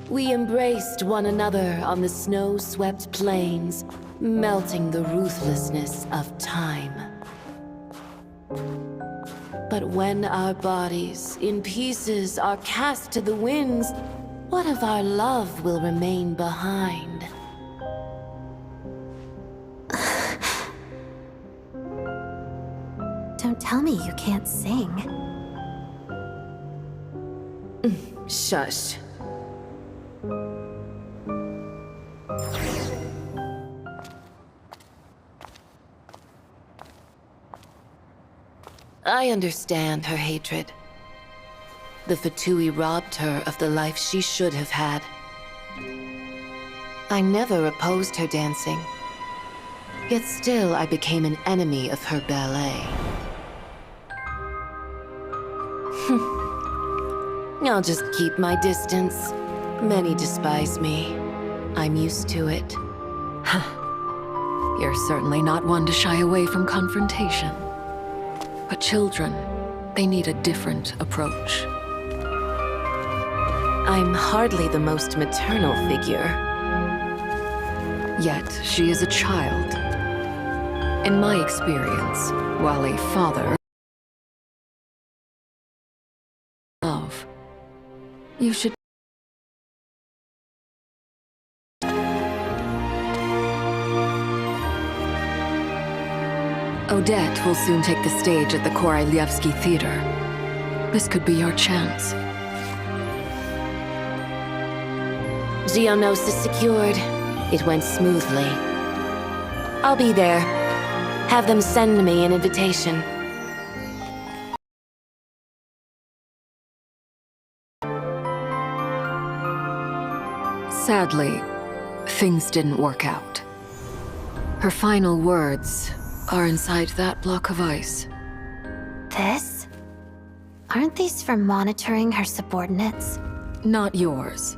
We embraced one another on the snow-swept plains, melting the ruthlessness of time. But when our bodies, in pieces, are cast to the winds, what of our love will remain behind? Don't tell me you can't sing. Shush. I understand her hatred. The Fatui robbed her of the life she should have had. I never opposed her dancing. Yet still I became an enemy of her ballet. I'll just keep my distance. Many despise me. I'm used to it. You're certainly not one to shy away from confrontation. But children, they need a different approach. I'm hardly the most maternal figure. Yet, she is a child. In my experience, while a father... love, you should... Odette will soon take the stage at the Korolyevsky Theater. This could be your chance. Geonosis secured. It went smoothly. I'll be there. Have them send me an invitation. Sadly, things didn't work out. Her final words are inside that block of ice. This? Aren't these for monitoring her subordinates? Not yours.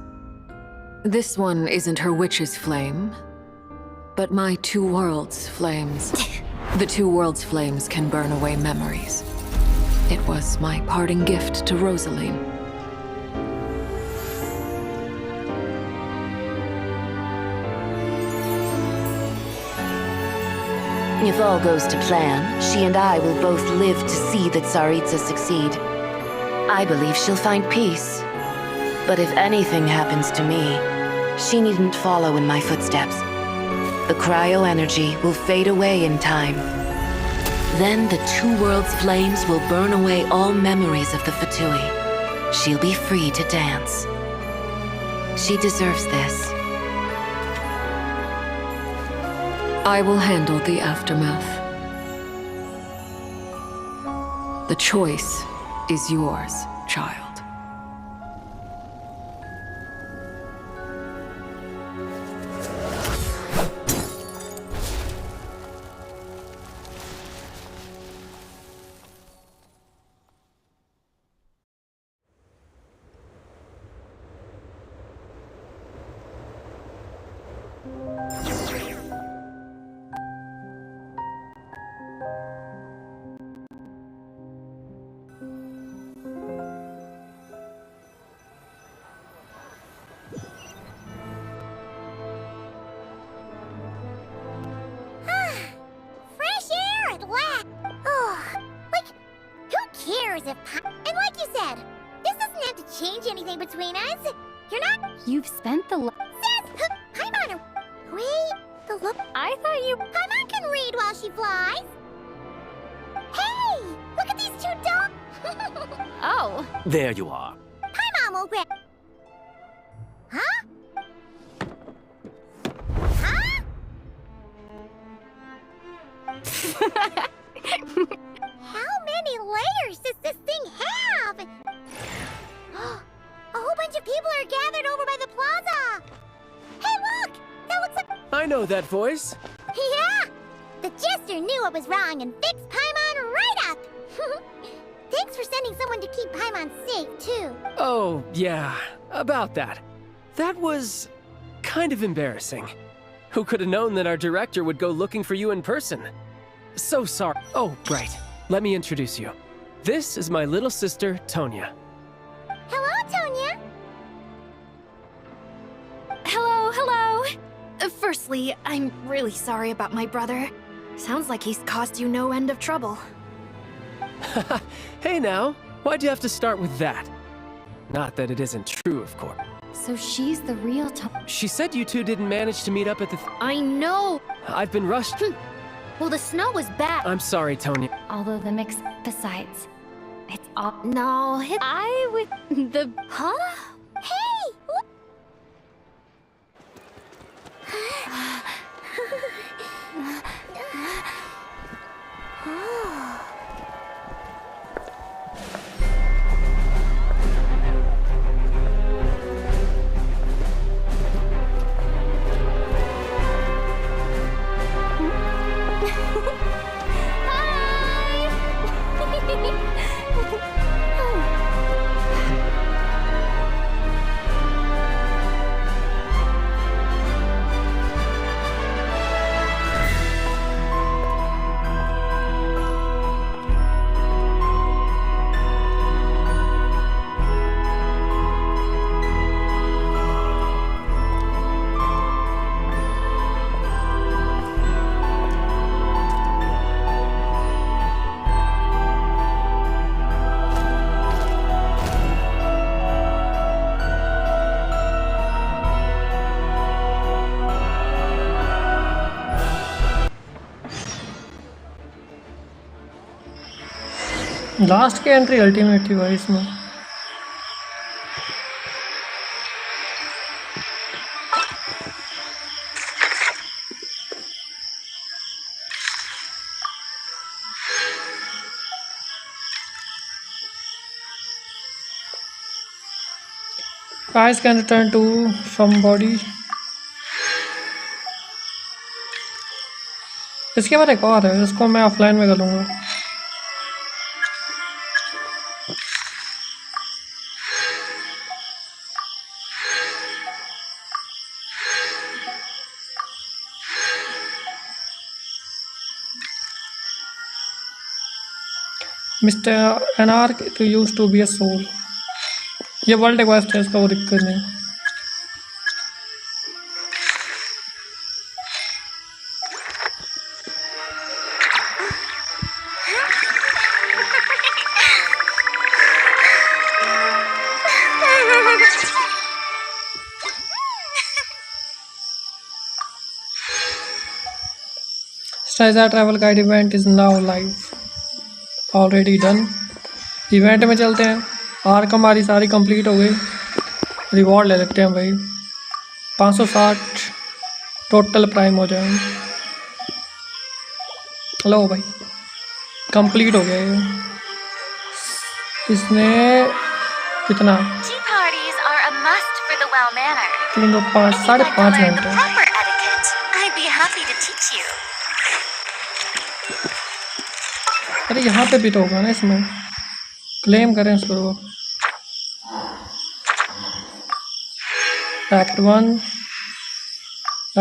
This one isn't her witch's flame, but my two worlds' flames. The two worlds' flames can burn away memories. It was my parting gift to Rosaline. If all goes to plan, she and I will both live to see the Tsaritsa succeed. I believe she'll find peace. But if anything happens to me, she needn't follow in my footsteps. The cryo-energy will fade away in time. Then the two worlds' flames will burn away all memories of the Fatui. She'll be free to dance. She deserves this. I will handle the aftermath. The choice is yours, child. Fresh air at last! Oh, like, who cares if... And like you said, this doesn't have to change anything between us. You're not... You've spent the Sis! Paimon! Wait, the look... I thought you... Paimon can read while she flies! Hey! Look at these two dogs! Oh. There you are. Paimon will grab... Huh? Huh? How many layers does this thing have? A whole bunch of people are gathered over by the plaza! Hey, look! That looks like... I know that voice. Yeah! The Jester knew what was wrong and fixed Paimon right up! Thanks for sending someone to keep Paimon safe, too. Oh, yeah, about that. That was kind of embarrassing. Who could have known that our director would go looking for you in person? So sorry. Oh, right. Let me introduce you. This is my little sister, Tonya. Hello, Tonya! Hello, hello! Firstly, I'm really sorry about my brother. Sounds like he's caused you no end of trouble. Hey now, why'd you have to start with that? Not that it isn't true, of course. So she's the real She said you two didn't manage to meet up at the... I know! I've been rushed. Well, the snow was bad. I'm sorry, Tonya. Although the mix... Besides, it's all... No, I would... The... Huh? Hey! Look! Last की entry ultimate थी भाई इसमें। Eyes can return to somebody. इसके बाद एक और है, इसको मैं ऑफलाइन में कर लूँगा। Mr. Anarch to used to be a soul. ये वर्ल्ड रिक्वेस्ट है, इसका वो दिक्कत नहीं। Straza travel guide event is now live. Already done. Event में चलते हैं। आर्क हमारी सारी कंप्लीट हो गई। रिवॉर्ड ले लेते हैं भाई, 560 टोटल प्राइम हो जाए। लो भाई, कंप्लीट हो गया ये। इसने कितना Tea parties are a must for the well-mannered. 3 2 5 5.5 घंटे Proper etiquette. I'd be happy to teach you. अरे यहाँ पे भी तो होगा ना इसमें क्लेम करें इसको एक्ट 1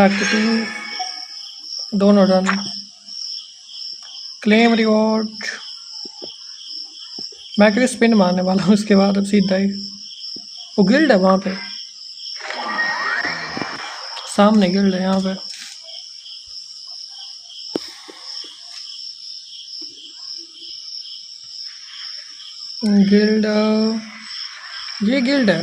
एक्ट 2 दोनों डन क्लेम रिवॉर्ड मैं के लिए स्पिन मारने वाला हूँ उसके बाद अब सीधा ही वो गिल्ड है वहाँ पे सामने गिल्ड है यहाँ पे गिल्ड ये गिल्ड है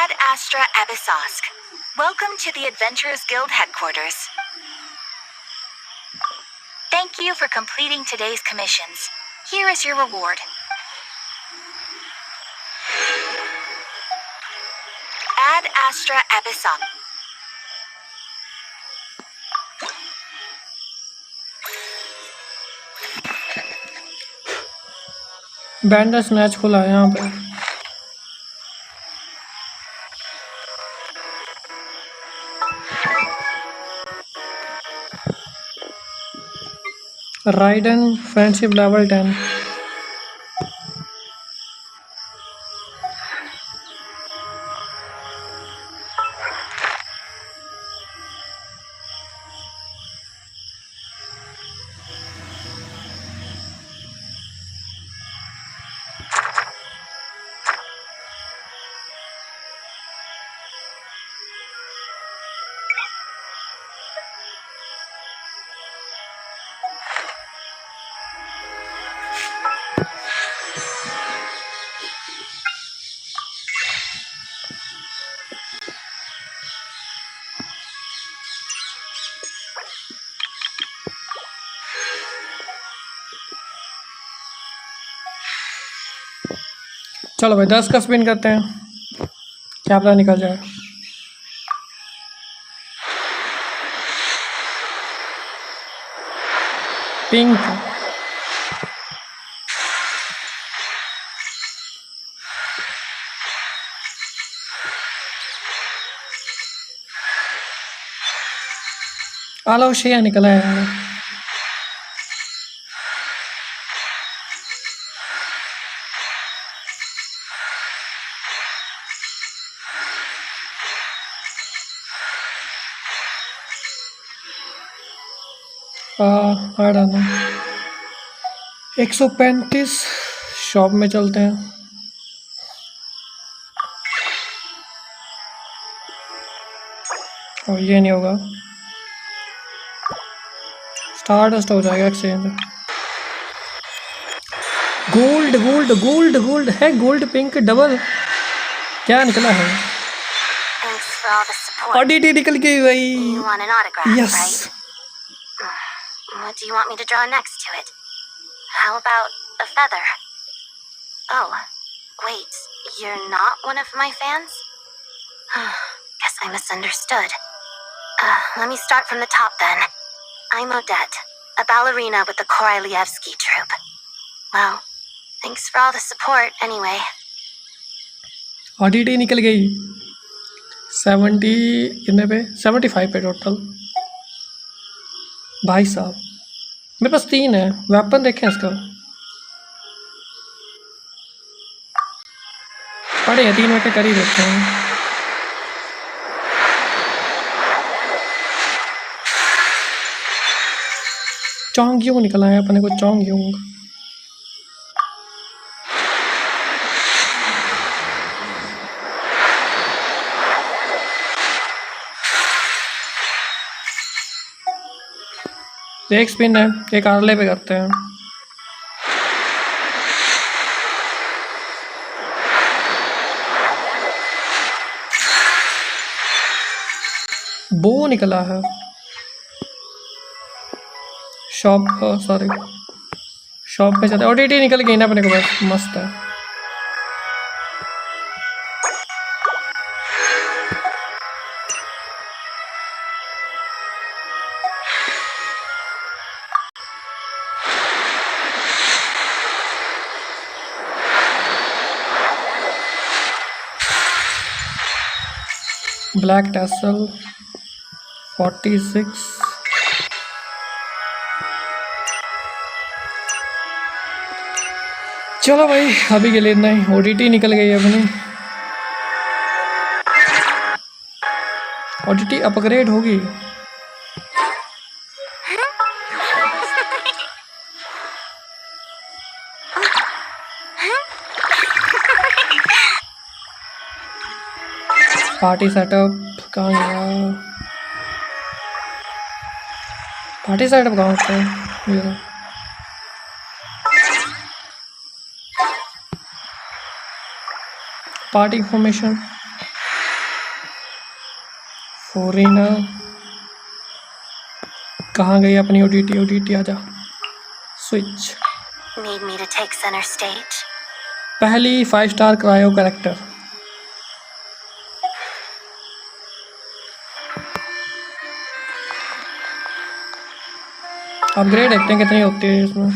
Ad Astra Abyssosque. Welcome to the Adventurers Guild headquarters. Thank you for completing today's commissions. Here is your reward. Ad Astra Abyssosque. Bandersnatch खुला है यहाँ पे राइडन फ्रेंडशिप लेवल 10 चलो भाई 10 का स्पिन करते हैं क्या पता निकल जाए पिंक आलो शेया निकला है I don't know 135 शॉप में चलते हैं और ये नहीं होगा स्टारडस्ट हो जाएगा exchange gold gold gold gold है गोल्ड पिंक डबल क्या निकला है ऑडिटी निकल गई भाई yes What do you want me to draw next to it? How about a feather? Oh, wait, you're not one of my fans? Guess I misunderstood. Let me start from the top then. I'm Odette, a ballerina with the Korylevsky troupe. Well, thanks for all the support anyway. ऑडिटी निकल गई 70 कितने पे 75 पे total भाई साहब मेरे पास 3 है weapon देखें इसका पड़े हैं 3 में के कर ही देते हैं चोंगयूंग निकला है अपने को चोंगयूंग एक स्पिन है एक आरले पे करते हैं निकला है? शॉप, सॉरी, शॉप पे चलते। ओटीटी निकल गई ना अपने को, बस मस्त है। Black tassel 46। चलो भाई अभी के लिए इतना ही। ओटीटी निकल गई है अपनी। ओटीटी अपग्रेड होगी। पार्टी सेटअप कहाँ गया? पार्टी सेटअप कहाँ होता है? ये पार्टी इंफॉर्मेशन, फॉरेनर कहाँ गई अपनी ओटीटी? ओटीटी आजा। Switch. Need me to take center stage? पहली 5 स्टार क्रायो कैरेक्टर। अपग्रेड देखते हैं कितनी होती है इसमें।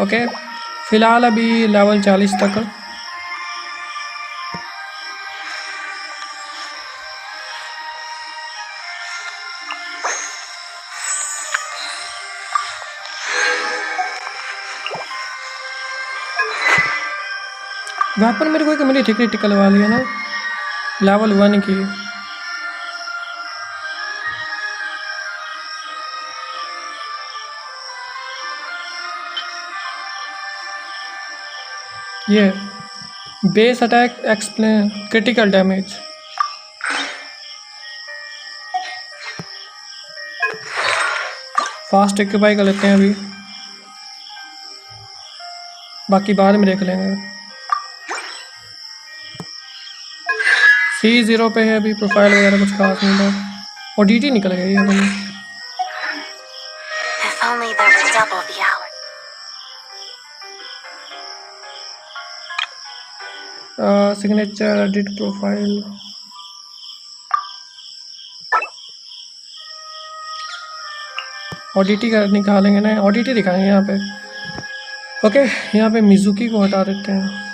ओके, फिलहाल अभी लेवल 40 तक। वेपन मेरे को एक मिली थी क्रिटिकल वाली है ना, लेवल 1 की। ये base attack explain critical damage. Fast occupy कर लेते हैं अभी, बाकी बाद में देख लेंगे। C0 पे है अभी, प्रोफाइल वगैरह कुछ खास नहीं है। ओटीटी निकल गई है अपनी। If only there were double the hour. Signature, edit profile. OTT का निकालेंगे ना, ओटीटी दिखाएंगे यहाँ पे। ओके, यहाँ पे मिजुकी को हटा देते हैं।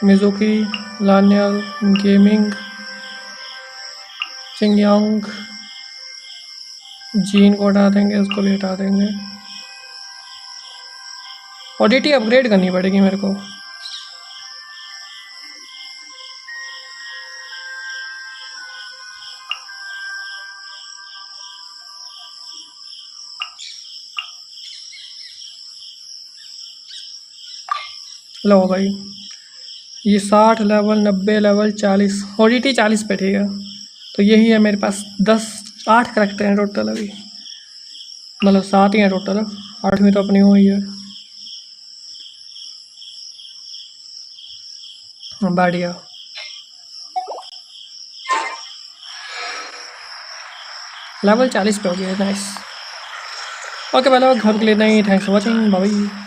मिजुकी, लानियल गेमिंग, चिंगयांग, जीन को हटा देंगे, उसको भी हटा देंगे। ओटीटी अपग्रेड करनी पड़ेगी मेरे को। लो भाई, ये 60 लेवल, 90 लेवल, 40, ओटीटी 40 पे, ठीक है। तो यही है मेरे पास 8 करेक्टर हैं टोटल अभी, मतलब 7 ही हैं टोटल, 8वीं तो अपनी हुई है। बढ़िया। लेवल 40 पे हो गया, नाइस। ओके, पहले घर के लिए नहीं। Thanks for watching, bye.